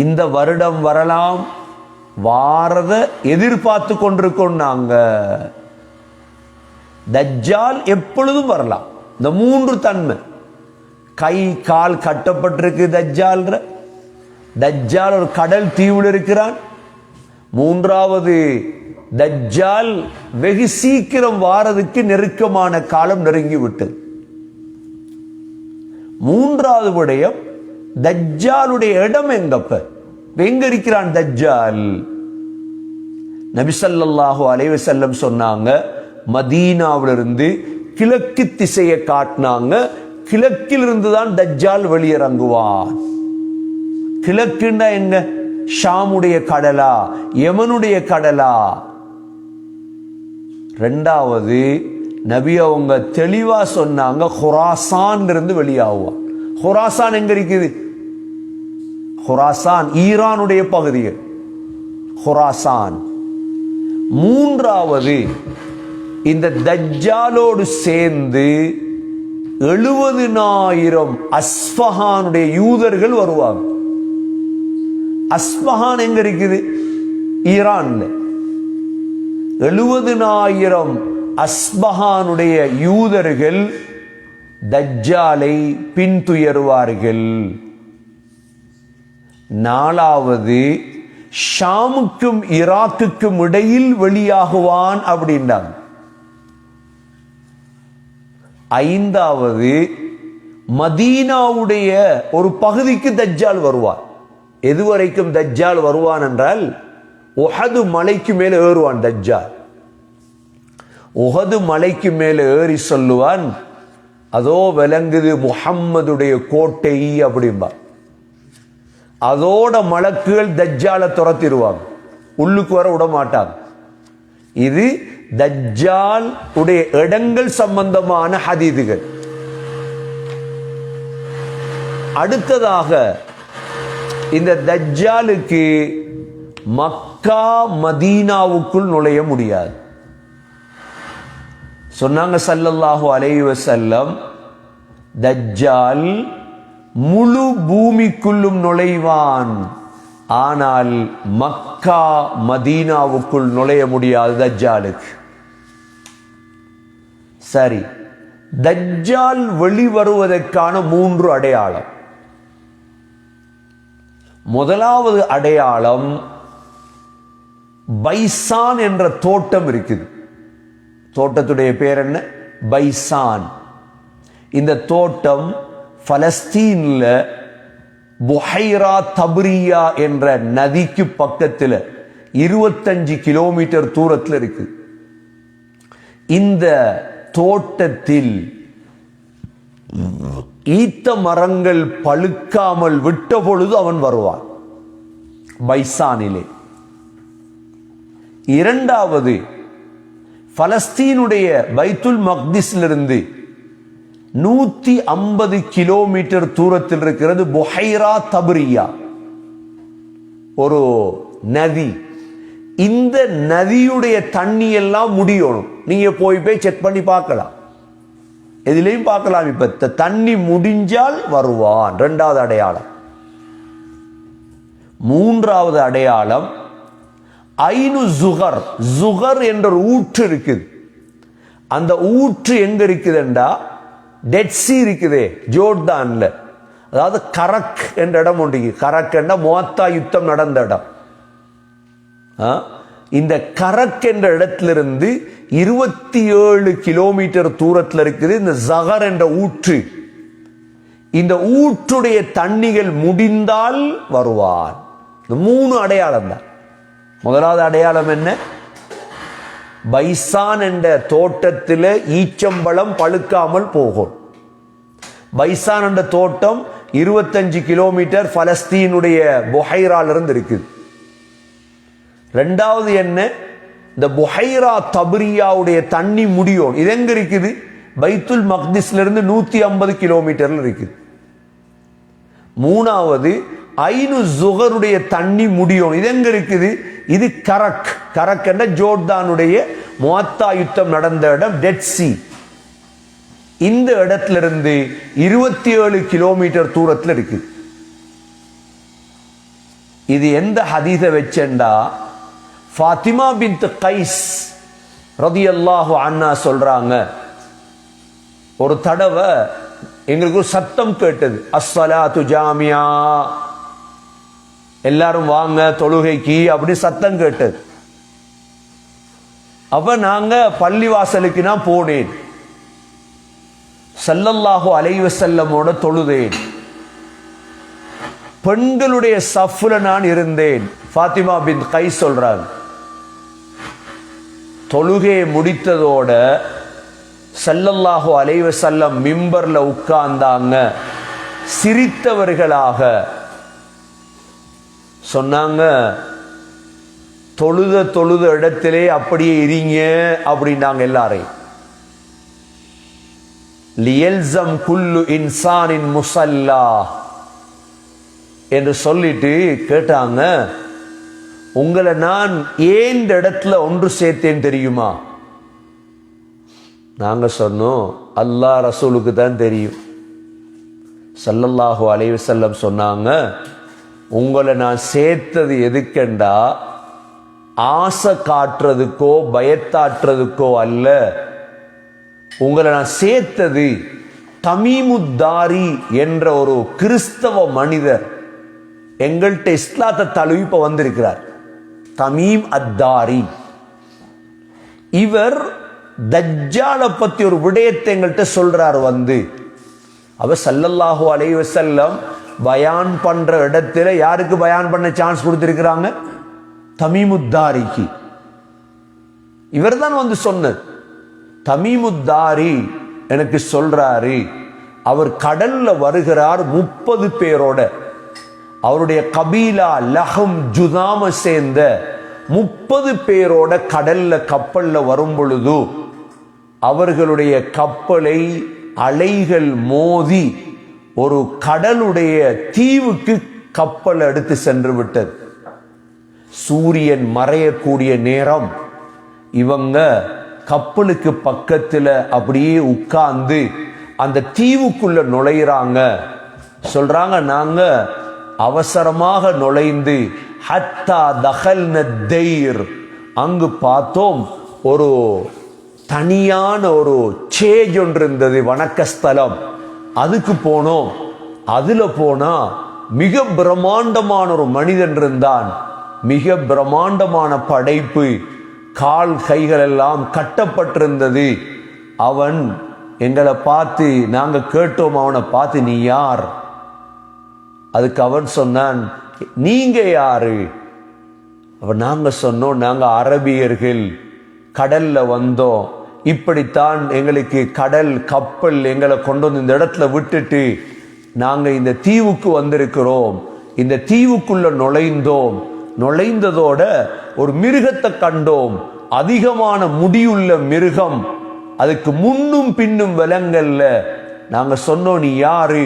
இந்த வருடம் வரலாம், வாரத எதிர்பார்த்து கொண்டிருக்கோம். நாங்க தஜ்ஜால் எப்பொழுதும் வரலாம். இந்த 3 தன்மை, கை கால் கட்டப்பட்டிருக்கு தஜ்ஜால். தஜ்ஜால் ஒரு கடல் தீவில் இருக்கிறான். மூன்றாவது, தஜ்ஜால் வெகு சீக்கிரம் வாரதுக்கு நெருக்கமான காலம் நெருங்கி விட்டது. மூன்றாவது விடயம், தஜ்ஜாலுடைய இடம் எங்கப்ப எங்க இருக்கிறான் தஜ்ஜால்? நபி ஸல்லல்லாஹு அலைஹி வஸல்லம் சொன்னாங்க, மதீனாவிலிருந்து கிழக்கு திசையை காட்டினாங்க. கிழக்கிலிருந்து தான் தஜ்ஜால் வெளியிறங்குவான். கிழக்குண்டா எங்க? ஷாமுடைய கடலா, யமனுடைய கடலா? ரெண்டாவது, நபி அவங்க தெளிவா சொன்னாங்க, ஹுராசான் இருந்து வெளியாகுவான். ஹுராசான் எங்க இருக்குது? ஹுராசான் ஈரானுடைய பகுதிகள், ஹுராசான். மூன்றாவது, இந்த தஜ்ஜாலோடு சேர்ந்து 70,000 அஸ்ஃபஹானுடைய யூதர்கள் வருவாங்க. அஸ்ஃபஹான் எங்க இருக்குது? ஈரான்ல. 70,000 அஸ்ஃபஹானுடைய யூதர்கள் தஜ்ஜாலை பின்துயருவார்கள். நாலாவது, ஷாமுக்கும் ஈராக்குக்கும் இடையில் வெளியாகுவான் அப்படின்றாங்க. ஐந்தாவது, மதீனாவுடைய ஒரு பகுதிக்கு தஜ்ஜால் வருவான். எதுவரைக்கும் தஜ்ஜால் வருவான் என்றால், உஹது மலைக்கு மேல ஏறுவான் தஜ்ஜால். உஹது மலைக்கு மேல ஏறி சொல்லுவான், அதோ விளங்குது முஹம்மதுடைய கோட்டை அப்படின்பா. அதோட மலக்குகள் தஜ்ஜாலை துரத்திடுவாங்க, உள்ளுக்கு வர விட மாட்டாங்க. இது தஜ்ஜால் உடைய இடங்கள் சம்பந்தமான ஹதீதுகள். அடுத்ததாக இந்த தஜ்ஜாலுக்கு மக்கா மதீனாவுக்குள் நுழைய முடியாது. சொன்னாங்க ஸல்லல்லாஹு அலைஹி வஸல்லம், தஜ்ஜால் முழு பூமிக்குள்ளும் நுழைவான், ஆனால் மக்கா மதீனாவுக்குள் நுழைய முடியாது தஜ்ஜாலுக்கு. சரி, தஜ்ஜால் வெளிவருவதற்கான 3 அடையாளம். முதலாவது அடையாளம், பைசான் என்ற தோட்டம் இருக்குது. தோட்டத்துடைய பேர் என்ன? பைசான். இந்த தோட்டம் பலஸ்தீன்ல புஹைரா தப்ரியா என்ற நதிக்கு பக்கத்தில் 25 கிலோமீட்டர் தூரத்தில் இருக்கு. இந்த தோட்டத்தில் ஈத்த மரங்கள் பழுக்காமல் விட்ட பொழுது அவன் வருவான், பைசானிலே. இரண்டாவது, பலஸ்தீனுடைய பைத்துல் மக்திஸிலிருந்து 150 கிலோமீட்டர் தூரத்தில் இருக்கிறது புஹைரா தப்ரியா, ஒரு நதி. இந்த நதியுடைய தண்ணி எல்லாம் முடியணும். நீங்க போய் செக் பண்ணி பார்க்கலாம், எதிலையும் பார்க்கலாம். இப்ப தண்ணி முடிஞ்சால் வருவான். இரண்டாவது அடையாளம். மூன்றாவது அடையாளம், ஐனு ஜுகர். ஜுகர் என்ற ஒரு ஊற்று இருக்குது. அந்த ஊற்று எங்க இருக்குதுண்டா, டெட் சி இருக்குதே ஜோர்டான்ல, அதாவது கரக் என்ற இடம் ஒன்று. கரக் என்ற மோத்தா யுத்தம் நடந்த இடம். இந்த கரக் என்ற இடத்திலிருந்து 27 கிலோமீட்டர் தூரத்தில் இருக்குது இந்த ஜகர் என்ற ஊற்று. இந்த ஊற்றுடைய தண்ணிகள் முடிந்தால் வருவான். இந்த 3 அடையாளம் தான். முதலாவது அடையாளம் என்ன? பைசான் என்ற தோட்டத்தில் ஈச்சம்பழம் பழுக்காமல் போகும். பைசான் என்ற தோட்டம் 25 கிலோமீட்டர் பலஸ்தீனுடைய புஹைரால இருந்து இருக்குது. ரெண்டாவது என்ன? இந்த புஹைரா தப்ரியாவுடைய தண்ணி முடியும். இது எங்க இருக்குது? பைத்துல் மக்திஸ்ல இருந்து 150 கிலோமீட்டர்ல இருக்குது. மூணாவது, ஐனு ஜுகருடைய தண்ணி முடியும். இது எங்க இருக்குது? இது கரக். கரக் என்ற ஜோர்டானுடைய மோத்தா யுத்தம் நடந்த இடம், டெட் சி. இந்த இடத்திலிருந்து 27 கிலோமீட்டர் தூரத்தில் இருக்கு. இது எந்த ஹதீஸை வச்சேன்டா, ஃபாத்திமா பின்த் கைஸ் ரலியல்லாஹு அன்ஹா சொல்றாங்க, ஒரு தடவை எங்களுக்கு ஒரு சத்தம் கேட்டது, அஸ்ஸலாத்து ஜாமியா, எல்லாரும் வாங்க தொழுகைக்கு அப்படி சத்தம் கேட்டது. அப்ப நாங்க பள்ளிவாசலுக்கு நான் போனேன், ஸல்லல்லாஹு அலைஹி வஸல்லமோட தொழுதேன். பெண்களுடைய சஃப்ல நான் இருந்தேன். ஃபாத்திமா பின்த் கைஸ் சொல்றாங்க, தொழுகையை முடித்ததோட ஸல்லல்லாஹு அலைஹி வஸல்லம் மிம்பர்ல உட்கார்ந்தாங்க. சிரித்தவர்களாக சொன்னாங்க, தொழுத இடத்திலே அப்படியே இருங்க அப்படின்னாங்க எல்லாரையும். லியல்சம் குல்லு இன்சானின் முஸல்லா என்று சொல்லிட்டு கேட்டாங்க, உங்களை நான் ஏன் இந்த இடத்துல ஒன்று சேர்த்தேன் தெரியுமா? நாங்க சொன்னோம், அல்லாஹ் ரசூலுக்கு தான் தெரியும். ஸல்லல்லாஹு அலைஹி வஸல்லம் சொன்னாங்க, உங்களை நான் சேர்த்தது எதுக்கெண்டா ஆசை காட்டுறதுக்கோ பயத்தாட்டுறதுக்கோ அல்ல. உங்களை நான் சேர்த்தது தமீமுத்தாரி என்ற ஒரு கிறிஸ்தவ மனிதர் எங்கள்கிட்ட இஸ்லாத்தை தழுவி இப்ப வந்திருக்கிறார். தமீம் அத்தாரி. இவர் தஜ்ஜாலை பத்தி ஒரு விடயத்தை எங்கள்கிட்ட சொல்றார். வந்து அவர் ஸல்லல்லாஹு அலைஹி வஸல்லம் பயான் பண்ற இடத்துல யாருக்கு பயான் பண்ண சான்ஸ் கொடுத்திருக்கிறாங்க? தமீமுத்தாரிக்கு. இவர் தான் வந்து சொன்னது. தமீமுத்தாரி எனக்கு சொல்றாரு, அவர் கடல்ல வருகிறார் 30 பேரோட. அவருடைய கபீலா லஹம் ஜுதாம சேர்ந்த 30 பேரோட கடல்ல கப்பல்ல வரும் பொழுது அவர்களுடைய கப்பலை அலைகள் மோதி ஒரு கடலுடைய தீவுக்கு கப்பல் எடுத்து சென்று விட்டது. சூரியன் மறையக்கூடிய நேரம் இவங்க கப்பலுக்கு பக்கத்துல அப்படியே உட்கார்ந்து அந்த தீவுக்குள்ள நுழையிறாங்க. சொல்றாங்க, நாங்க அவசரமாக நுழைந்து ஹத்தா தகல்ன தைர், அங்கு பார்த்தோம் ஒரு தனியான ஒரு சேஜ் ஒன்று இருந்தது, வணக்கஸ்தலம். அதுக்கு போனோம். அதுல போனா மிக பிரம்மாண்டமான ஒரு மனிதன் இருந்தான். மிக பிரம்மாண்டமான படைப்பு, கால் கைகள் எல்லாம் கட்டப்பட்டிருந்தது. அவன் எங்களை பார்த்து, நாங்க கேட்டோம் அவனை பார்த்து, நீ யார்? அதுக்கு அவன் சொன்னான், நீங்க யாரு? அவன் நாங்க சொன்னோம், நாங்க அரபியர்கள், கடல்ல வந்தோம், இப்படித்தான் எங்களுக்கு கடல் கப்பல் எங்களை கொண்டு வந்து இந்த இடத்துல விட்டுட்டு நாங்க இந்த தீவுக்கு வந்திருக்கிறோம். இந்த தீவுக்குள்ள நுழைந்தோம். நுழைந்ததோட ஒரு மிருகத்தை கண்டோம், அதிகமான முடியுள்ள மிருகம், அதுக்கு முன்னும் பின்னும் விலங்கல்ல. நாங்க சொன்னோம், நீ யாரு?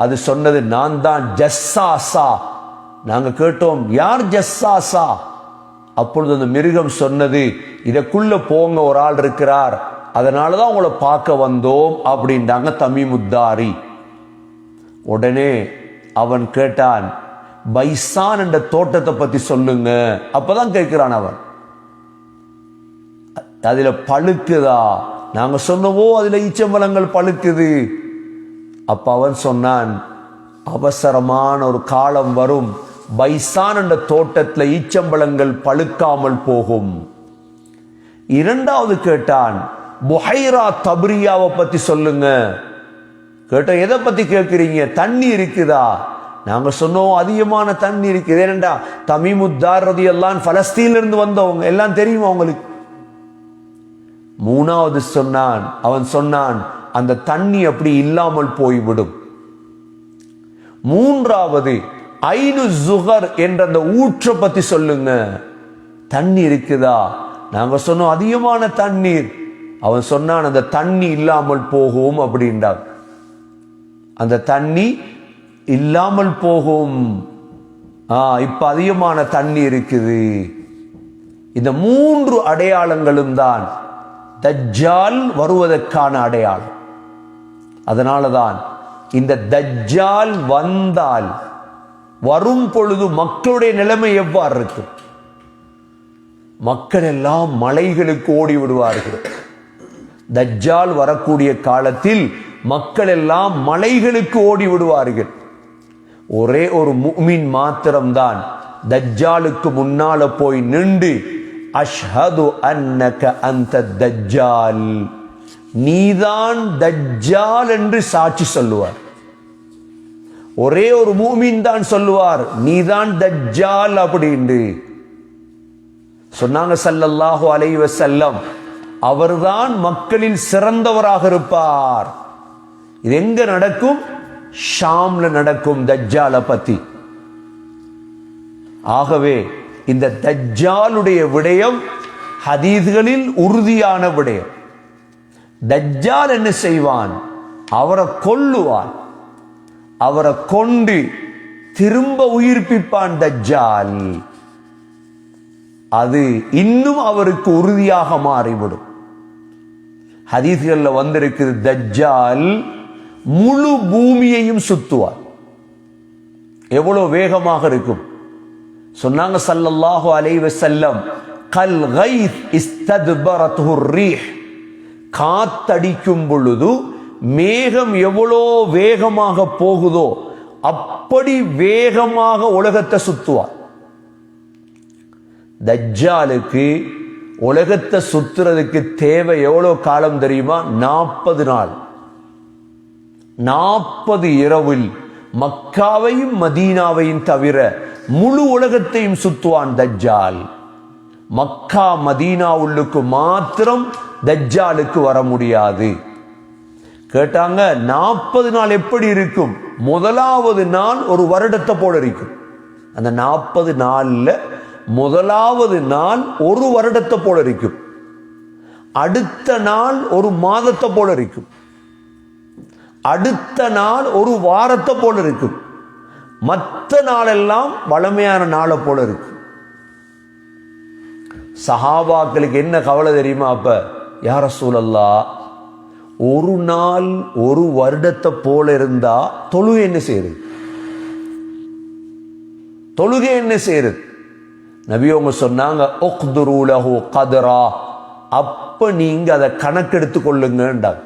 அது சொன்னது, நான் தான் ஜஸ்ஸாசா. நாங்க கேட்டோம், யார் ஜஸ்ஸாசா? அப்பொழுது அந்த மிருகம் சொன்னது, இதற்குள்ள போங்க, ஒரு ஆள் இருக்கிறார், அதனாலதான் உங்களை பார்க்க வந்தோம் அப்படின்றாங்க தமீமுத்தாரி. உடனே அவன் கேட்டான், பைசான் என்ற தோட்டத்தை பத்தி சொல்லுங்க. அப்பதான் கேட்கிறான் அவன், அதுல பழுக்குதா? நாங்க சொன்னவோ அதுல ஈச்சம்பழங்கள் பழுக்குது. அப்ப அவன் சொன்னான், அவசரமான ஒரு காலம் வரும், பைசான் என்ற தோட்டத்தில் ஈச்சம்பழங்கள் பழுக்காமல் போகும். இரண்டாவது கேட்டான், புஹைரா தப்ரியாவை பத்தி சொல்லுங்க. கேட்ட, எதை பத்தி கேட்கிறீங்க? தண்ணி இருக்குதா? நாங்க சொன்னோம், அதிகமான தண்ணி இருக்குது. ஏனென்றா தமீமுத்தார் ரலியல்லாஹு அன்ஹு பலஸ்தீன்ல இருந்து வந்தவங்க, எல்லாம் தெரியுமா உங்களுக்கு? மூணாவது அவன் சொன்னான், அந்த தண்ணி அப்படி இல்லாமல் போய்விடும். மூன்றாவது, ஐனு ஜுகர் என்ற அந்த ஊற்றை பத்தி சொல்லுங்க. தண்ணி இருக்குதா? நாங்க சொன்னோம், அதிகமான தண்ணீர். அவன் சொன்னான், அந்த தண்ணி இல்லாமல் போகும் அப்படின்றான். அந்த தண்ணி இல்லாமல் போகும். இப்ப அதிகமான தண்ணி இருக்குது. இந்த 3 அடையாளங்களும் தான் தஜ்ஜால் வருவதற்கான அடையாளம். அதனாலதான் இந்த தஜ்ஜால் வந்தால், வரும் பொழுது மக்களுடைய நிலைமை எவ்வாறு இருக்கும்? மக்கள் எல்லாம் மலைகளுக்கு ஓடி விடுவார்கள். தஜ்ஜால் வரக்கூடிய காலத்தில் மக்கள் எல்லாம் மலைகளுக்கு ஓடி விடுவார்கள். ஒரே ஒரு முஃமின் மாத்திரம்தான் தஜ்ஜாலுக்கு முன்னால போய் நின்று, அஷ்ஹது அன்னக அந்த தஜ்ஜால், நீதான் தஜ்ஜால் என்று சாட்சி சொல்லுவார். ஒரே ஒரு முஃமின் தான் சொல்லுவார், நீதான் தஜ்ஜால் அப்படின்னு சொன்னாங்க ஸல்லல்லாஹு அலைஹி வஸல்லம். அவர்தான் மக்களில் சிறந்தவராக இருப்பார். இது எங்க நடக்கும்? ஷாம்ல நடக்கும் தஜ்ஜால பத்தி. ஆகவே இந்த தஜ்ஜாலுடைய விடயம் ஹதீஸ்களில் உறுதியான விடயம். தஜ்ஜால் என்ன செய்வான்? அவரை கொல்லுவான், அவரை கொண்டு திரும்ப உயிர்ப்பிப்பான் தஜ்ஜால். அது இன்னும் அவருக்கு உறுதியாக மாறிவிடும். ஹதீஸ்கள்ல வந்திருக்குது, தஜ்ஜால் முழு பூமியையும் சுத்துவார். எவ்வளவு வேகமாக இருக்கும் சொன்னாங்க ஸல்லல்லாஹு அலைஹி வஸல்லம், கல் கைத் இஸ்தத்பரத்துஹு ரீஹ், காத்தடிக்கும் பொழுது மேகம் எவ்வளோ வேகமாக போகுதோ அப்படி வேகமாக உலகத்தை சுத்துவார். தஜ்ஜாலுக்கு உலகத்தை சுத்துறதுக்கு தேவை எவ்வளவு காலம் தெரியுமா? 40 நாள். 40 இரவில் மக்காவையும் மதீனாவையும் தவிர முழு உலகத்தையும் சுத்துவான் தஜ்ஜால். மக்கா மதீனா உள்ளுக்கு மாத்திரம் தஜ்ஜாலுக்கு வர முடியாது. கேட்டாங்க, 40 நாள் எப்படி இருக்கும்? முதலாவது நாள் ஒரு வருடத்தை போல இருக்கும். அந்த 40 நாள்ல முதலாவது நாள் ஒரு வருடத்தை போல இருக்கும், அடுத்த நாள் ஒரு மாதத்தை போல இருக்கும், அடுத்த நாள் ஒரு வாரத்தை போல இருக்கும், மற்ற நாளெல்லாம் வளமையான நாளை போல இருக்கும். சஹாபாக்களுக்கு என்ன கவலை தெரியுமா? அப்ப யா ரசூலல்லாஹ், ஒரு நாள் ஒரு வருடத்தை போல இருந்தா தொழுகை என்ன செய்யுது? தொழுகை என்ன செய்யுது? நபி அவங்க சொன்னாங்க, உக்துரு லஹு கத்ரா, அப்ப நீங்க அதை கணக்கெடுத்து கொள்ளுங்கன்றாங்க.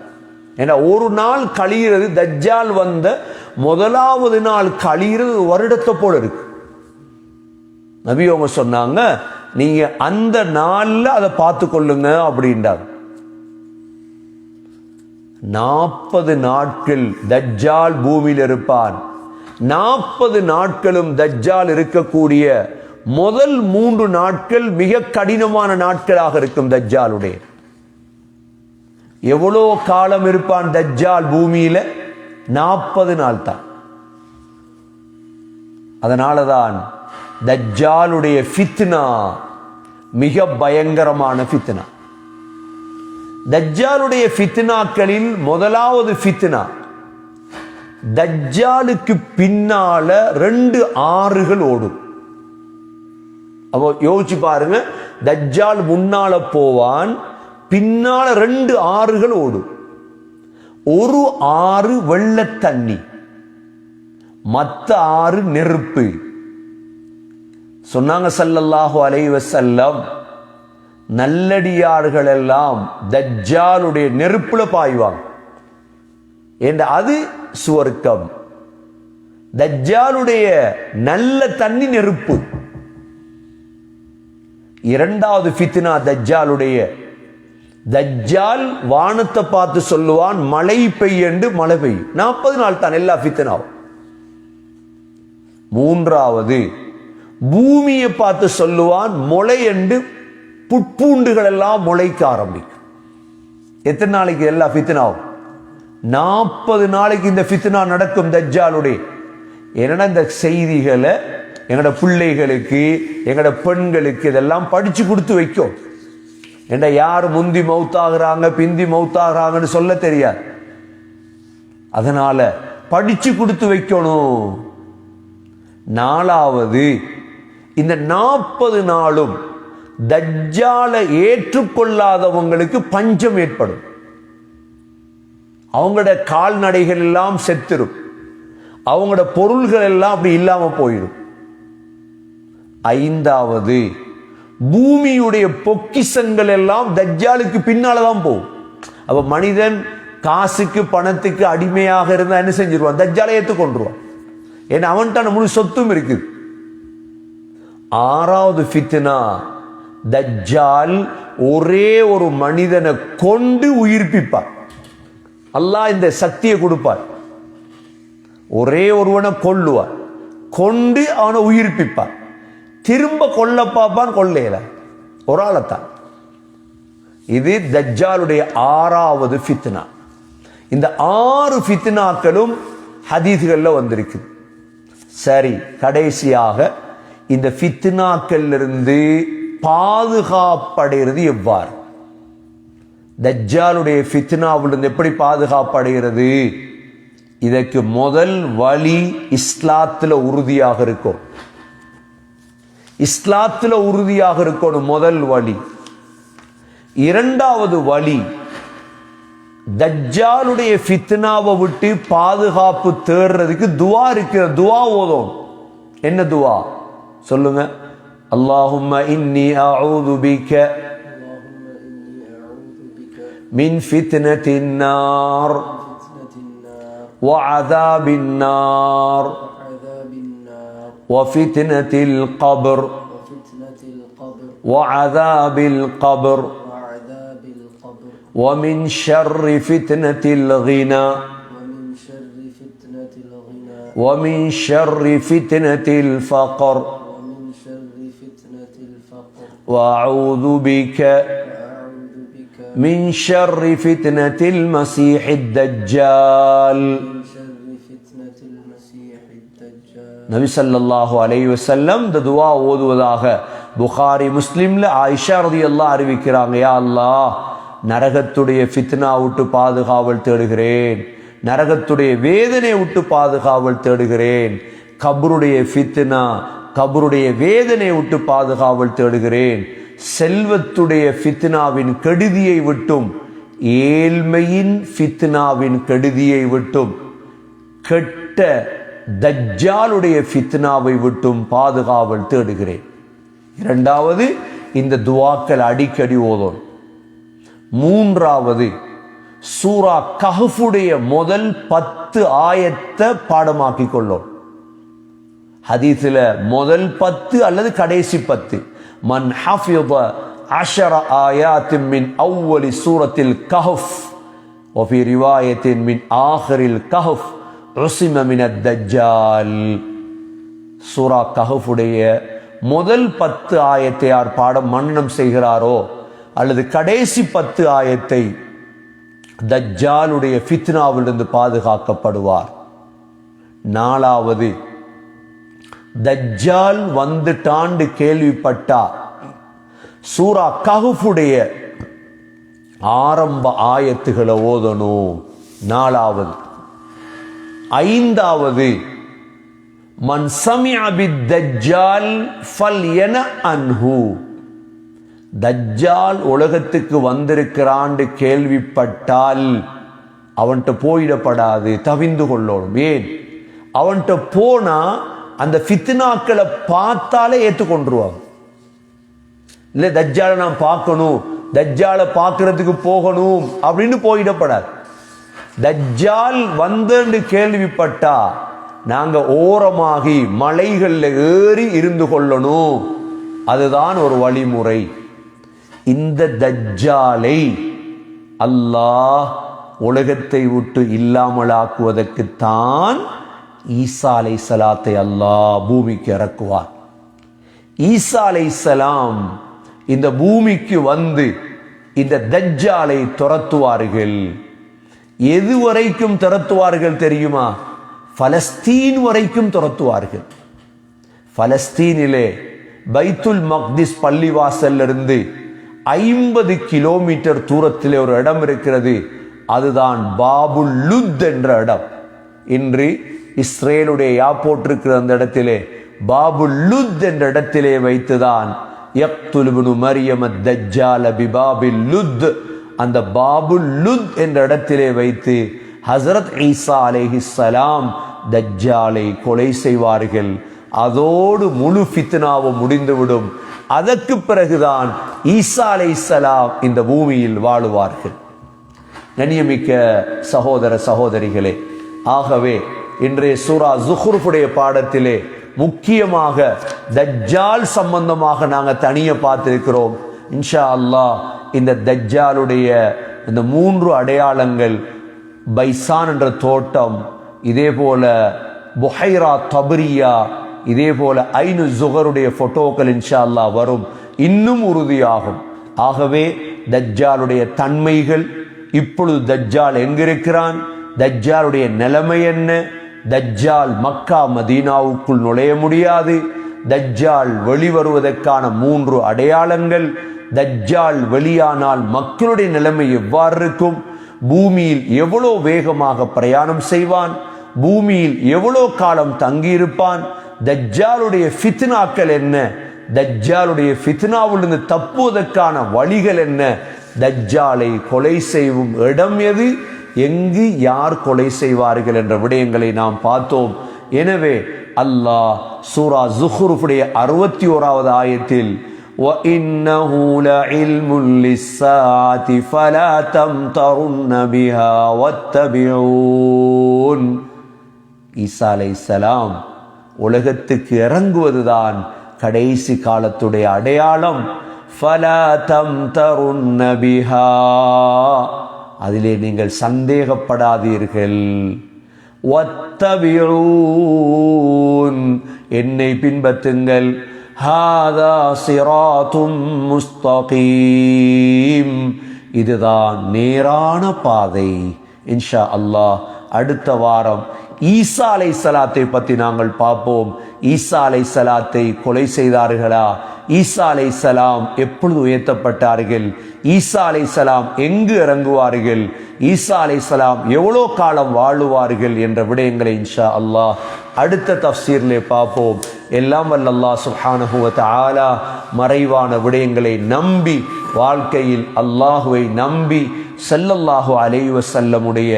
ஏன்னா ஒரு நாள் கழிகிறது, தஜ்ஜால் வந்த முதலாவது நாள் கழிகிறது வருடத்தை போல இருக்கு. நபி அவங்க சொன்னாங்க, நீங்க அந்த நாள்ல அதை பார்த்து கொள்ளுங்க அப்படின்றாங்க. 40 நாட்கள் தஜ்ஜால் பூமியில் இருப்பான். 40 நாட்களும் தஜ்ஜால் இருக்கக்கூடிய முதல் 3 நாட்கள் மிக கடினமான நாட்களாக இருக்கும் தஜ்ஜாலுடைய. எவ்வளோ காலம் இருப்பான் தஜ்ஜால் பூமியில? 40 நாள் தான். அதனாலதான் தஜ்ஜாலுடைய ஃபித்னா மிக பயங்கரமான ஃபித்னா. தஜ்ஜாலுடைய ஃபித்னாக்களில் முதலாவது ஃபித்னா, தஜ்ஜாலுக்கு பின்னால 2 ஆறுகள் ஓடும். அப்போ யோசிச்சு பாருங்க, தஜ்ஜால் முன்னால போவான், பின்னால 2 ஆறுகள் ஓடும். ஒரு ஆறு வெள்ள தண்ணி, மற்ற ஆறு நெருப்பு. சொன்னாங்க ஸல்லல்லாஹு அலைஹி வஸல்லம், நல்லடியார்கள் எல்லாம் தஜ்ஜாலுடைய நெருப்புல பாய்வாங்க. என்ற அது சுவர்க்கம். தஜ்ஜாலுடைய நல்ல தண்ணி நெருப்பு. இரண்டாவது ஃபித்னா தஜ்ஜாலுடைய, தஜ்ஜால் வானத்தை பார்த்து சொல்லுவான் மழை பெய்யண்டு, மழை பெய்யும். 40 நாள் தான் எல்லா ஃபித்னாவும். மூன்றாவது பூமியை பார்த்து சொல்லுவான் முளை என்று, புட்பூண்டுகள் எல்லாம் முளைக்க ஆரம்பிக்கும். எத்தனை நாளைக்கு எல்லா ஃபித்னாவும்? 40 நாளைக்கு இந்த ஃபித்னா நடக்கும் தஜ்ஜாலுடைய. என்னன்னா இந்த செய்திகளை எங்களோட பிள்ளைகளுக்கு, எங்களோட பெண்களுக்கு இதெல்லாம் படிச்சு கொடுத்து வைக்கும். ஏன்னா யார் முந்தி மௌத்தாகிறாங்க பிந்தி மௌத்தாகிறாங்கன்னு சொல்ல தெரியாது. அதனால படிச்சு கொடுத்து வைக்கணும். நாலாவது, இந்த 40 நாளும் தஜ்ஜாலை ஏற்றுக்கொள்ளாதவங்களுக்கு பஞ்சம் ஏற்படும். அவங்களோட கால்நடைகள் எல்லாம் செத்துரும், அவங்களோட பொருள்கள் எல்லாம் அப்படி இல்லாம போயிடும். ஐந்தாவது, பூமியுடைய பொக்கிஷங்கள் எல்லாம் தஜ்ஜாலுக்கு பின்னால்தான் போகும். அப்ப மனிதன் காசுக்கு பணத்துக்கு அடிமையாக இருந்தா என்ன செஞ்சிருவான்? தஜ்ஜாலை ஏற்றுக்கொண்டுருவான். ஏன்னா அவன்கிட்ட முழு சொத்தும் இருக்குது. ஆறாவது ஃபித்னா, தஜ்ஜால் ஒரே ஒரு மனிதனை கொண்டு உயிர்ப்பிப்பார். அல்லாஹ் இந்த சக்தியை கொடுப்பார். ஒரே ஒருவனை கொல்லுவார், கொண்டு அவனை உயிர்ப்பிப்பார். திரும்ப கொல்ல பார்ப்பான், கொல்லையில ஒரு ஆளைத்தான். இது தஜ்ஜாலுடைய 6வது ஃபித்னா. இந்த 6 ஃபித்னாக்களும் ஹதீஸ்கள்ல வந்திருக்கு. சரி, கடைசியாக இந்த ஃபித்னாக்கள் இருந்து பாதுகாப்படைகிறது எவ்வாறு? தஜ்ஜாலுடைய ஃபித்னாவிலிருந்து எப்படி பாதுகாப்படைகிறது? இதற்கு முதல் வழி இஸ்லாத்துல உறுதியாக இருக்கும். இஸ்லாத்துல உறுதியாக இருக்கணும் முதல் வழி. இரண்டாவது வழி, தஜ்ஜாலுடைய ஃபித்னாவை விட்டு பாதுகாப்பு தேடுறதுக்கு துஆ இருக்கிற. துஆ ஓதும். என்ன துஆ சொல்லுங்க? அல்லாஹும்ம இன்னி அஊது பிக மின் ஃபித்னத்தின் நார் وعذاب النار وفتنة القبر وعذاب القبر ومن شر فتنة الغنى ومن شر فتنة الفقر وأعوذ بك من شر فتنة المسيح الدجال நபி ஸல்லல்லாஹு அலைஹி வஸல்லம் இந்த துஆ ஓதுவதாக புகாரி முஸ்லிம்ல ஆயிஷா ரலியல்லாஹு அறிவிக்கிறாங்க. யா அல்லாஹ், நரகத்துடைய ஃபித்னா விட்டு பாதுகாவல் தேடுகிறேன், நரகத்துடைய வேதனை விட்டு பாதுகாவல் தேடுகிறேன், கபருடைய ஃபித்னா கபருடைய வேதனை விட்டு பாதுகாவல் தேடுகிறேன், செல்வத்துடைய ஃபித்னாவின் கெடுதியை விட்டும் ஏழ்மையின் ஃபித்னாவின் கெடுதியை விட்டும் கெட்ட தஜ்ஜாலுடைய ஃபித்னாவை விட்டும் பாதுகாவல் தேடுகிறேன். இரண்டாவது, இந்த துஆக்கள் அடிக்கடி ஓதும். மூன்றாவது, சூரா கஹ்ஃபுடைய முதல் 10 ஆயத்தை பாடமாக்கி கொள்ளும். ஹதீஸ்ல முதல் 10 அல்லது கடைசி 10. மன் ஹஃபித 10 ஆயாத்தின் மின் அவ்வலி சூரத்தில் கஹ்ஃப் வஃபி ரிவாயத்தின் மின் ஆஹிரில் கஹ்ஃப் உஸிம மினத் தஜ்ஜால். சூரா கஹ்ஃபுடைய முதல் 10 ஆயத்தை யார் பாடம் மன்னனம் செய்கிறாரோ அல்லது கடைசி 10 ஆயத்தை, தஜ்ஜாலுடைய ஃபித்னாவிலிருந்து பாதுகாக்கப்படுவார். நாலாவது, தஜ்ஜால் வந்துட்டாண்டு கேள்விப்பட்டா சூரா கஹ்ஃபுடைய ஆரம்ப ஆயத்துகளை ஓதணும். நாலாவது. ஐந்தாவது, மன் சமிஅ பித்தஜ்ஜால் ஃபல்யன அன்ஹு. தஜ்ஜால் உலகத்துக்கு வந்திருக்கிறான்னு கேள்விப்பட்டால் அவன்கிட்ட போயிடப்படாது, தவிந்து கொள்ளணும். ஏன்? அவன்கிட்ட போனா அந்த ஃபித்னாக்களை பார்த்தாலே ஏற்றுக்கொண்டுருவாங்க. இல்லை, தஜ்ஜாலை நான் பார்க்கணும், தஜ்ஜாலை பார்க்கறதுக்கு போகணும் அப்படின்னு போயிடப்படாது. தஜ்ஜால் வந்து கேள்விப்பட்டா நாங்க ஓரமாகி மலைகள்ல ஏறி இருந்து கொள்ளணும். அதுதான் ஒரு வழிமுறை. இந்த தஜ்ஜாலை அல்லாஹ் உலகத்தை விட்டு இல்லாமலாக்குவதற்குத்தான் ஈசா அலைஹிஸ்ஸலாத்தை அல்லாஹ் பூமிக்கு இறக்குவார். ஈசா அலைஹிஸ்ஸலாம் இந்த பூமிக்கு வந்து இந்த தஜ்ஜாலை துரத்துவார்கள். எது வரைக்கும் துரத்துவார்கள் தெரியுமா? பலஸ்தீன் வரைக்கும் துரத்துவார்கள். பலஸ்தீனிலே பைத்துல் மக்திஸ் பள்ளிவாசல்ல இருந்து 50 கிலோமீட்டர் தூரத்திலே ஒரு இடம் இருக்கிறது. அதுதான் பாபுல் லுத் என்ற இடம். இன்று இஸ்ரேலுடைய ஏர்போர்ட் இருக்கிற அந்த இடத்திலே பாபுல் லுத் என்ற இடத்திலே வைத்துதான் யக்துல் இப்னு மரியம் அத்-தஜ்ஜால பிபாபில் லுத், அந்த பாபுல் லுத் என்ற இடத்திலே வைத்து ஹஸரத் ஈசா அலைஹிஸ்ஸலாம் தஜ்ஜாலை கொலை செய்வார்கள். அதோடு முழு ஃபித்னாவும் முடிந்துவிடும். அதற்கு பிறகுதான் ஈசா அலைஹிஸ்ஸலாம் இந்த பூமியில் வாழுவார்கள். கண்ணியமிக்க சகோதர சகோதரிகளே, ஆகவே இன்றைய சூரா ஸுஹ்ருஃபுடைய பாடத்திலே முக்கியமாக தஜ்ஜால் சம்பந்தமாக நாங்கள் தனியே பார்த்திருக்கிறோம். இன்ஷா அல்லாஹ் இந்த தஜ்ஜாலுடைய இந்த 3 அடையாளங்கள், பைசான் என்ற தோட்டம், இதே போல புஹைரா தபரியா, இதே போல ஐனு ஸுஹருடைய போட்டோக்கள் இன்ஷா அல்லாஹ் வரும், இன்னும் உறுதியாகும். ஆகவே தஜ்ஜாலுடைய தன்மைகள், இப்பொழுது தஜ்ஜால் எங்கிருக்கிறான், தஜ்ஜாலுடைய நிலைமை என்ன, தஜ்ஜால் மக்கா மதீனாவுக்குள் நுழைய முடியாது, தஜ்ஜால் வெளிவருவதற்கான 3 அடையாளங்கள், தஜ்ஜால் வெளியானால் மக்களுடைய நிலைமை எவ்வாறு இருக்கும், பூமியில் எவ்வளோ வேகமாக பிரயாணம் செய்வான், பூமியில் எவ்வளோ காலம் தங்கியிருப்பான், தஜ்ஜாலுடைய ஃபித்னாக்கள் என்ன, தஜ்ஜாலுடைய ஃபித்னாவிலிருந்து தப்புவதற்கான வழிகள் என்ன, தஜ்ஜாலை கொலை செய்யும் இடம் எது, எங்கு யார் கொலை செய்வார்கள் என்ற விடயங்களை நாம் பார்த்தோம். எனவே அல்லாஹ் சூரா ஸுஹ்ருஃபுடைய 61வது ஆயத்தில் وَإِنَّهُ لَعِلْمٌ لِلسَّاعَةِ فَلَا تَمْتَرُنَّ بِهَا وَاتَّبِعُونِ. ஈசா அலைஹிஸ்ஸலாம் உலகத்துக்கு இறங்குவதுதான் கடைசி காலத்துடைய அடையாளம். فَلَا تَمْتَرُنَّ بِهَا, அதிலே நீங்கள் சந்தேகப்படாதீர்கள். وَاتَّبِعُونِ, என்னை பின்பற்றுங்கள். ஹாதா சிராத்தும் முஸ்தகீம், இதுதான் நேரான பாதை. இன்ஷா அல்லாஹ் அடுத்த வாரம் ஈசா அலைஹிஸ்ஸலாத்தை பற்றி நாங்கள் பார்ப்போம். ஈசா அலைஹிஸ்ஸலாத்தை கொலை செய்தார்களா? ஈசா அலைஹிஸ்ஸலாம் எப்பொழுது உயர்த்தப்பட்டார்கள்? ஈசா அலைஹிஸ்ஸலாம் எங்கு இறங்குவார்கள்? ஈசா அலைஹிஸ்ஸலாம் எவ்வளோ காலம் வாழுவார்கள் என்ற விடயங்களை இன்ஷா அல்லாஹ் அடுத்த தஃப்சீரிலே பார்ப்போம். எல்லாம் வல்ல அல்லாஹ் சுப்ஹானஹு வ தஆலா மறைவான விடயங்களை நம்பி வாழ்க்கையில் அல்லாஹுவை நம்பி ஸல்லல்லாஹு அலைஹி வஸல்லமுடைய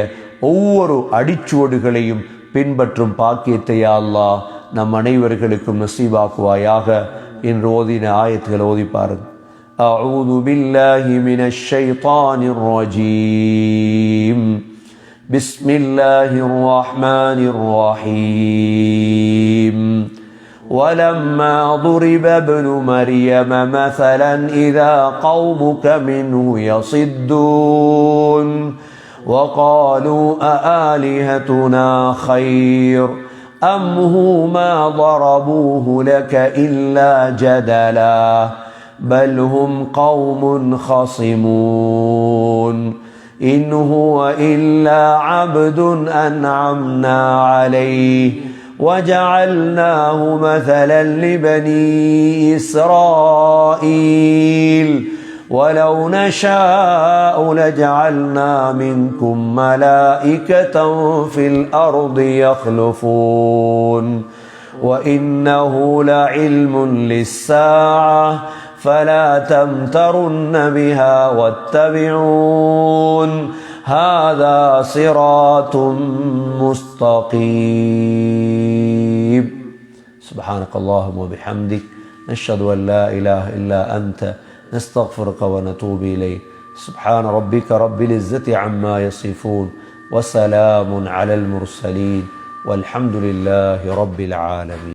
ஒவ்வொரு அடிச்சுவடுகளையும் பின்பற்றும் பாக்கியத்தை யா அல்லாஹ் நம் அனைவர்களுக்கும் நசீபாக்குவாயாக. இன்று ஓதின ஆயத்துகள் ஓதி பாருங்கள். அஊது பில்லாஹி மினஷ் ஷைத்தானிர் ரஜீம். பிஸ்மில்லாஹிர் ரஹ்மானிர் ரஹீம். ولما ضرب ابن مريم مثلا إذا قومك منه يصدون وقالوا أآلهتنا خير أم هو ما ضربوه لك إلا جدلا بل هم قوم خصمون إن هو إلا عبد أنعمنا عليه وجعلناه مثلا لبني إسرائيل ولو نشاء لجعلنا منكم ملائكة في الأرض يخلفون وإنه لعلم للساعة فلا تمترن بها واتبعون هذا صراط مستقيم. سبحانك اللهم وبحمدك نشهد أن لا إله إلا أنت نستغفرك ونتوب إليك. سبحان ربك رب العزة عما يصفون وسلام على المرسلين والحمد لله رب العالمين.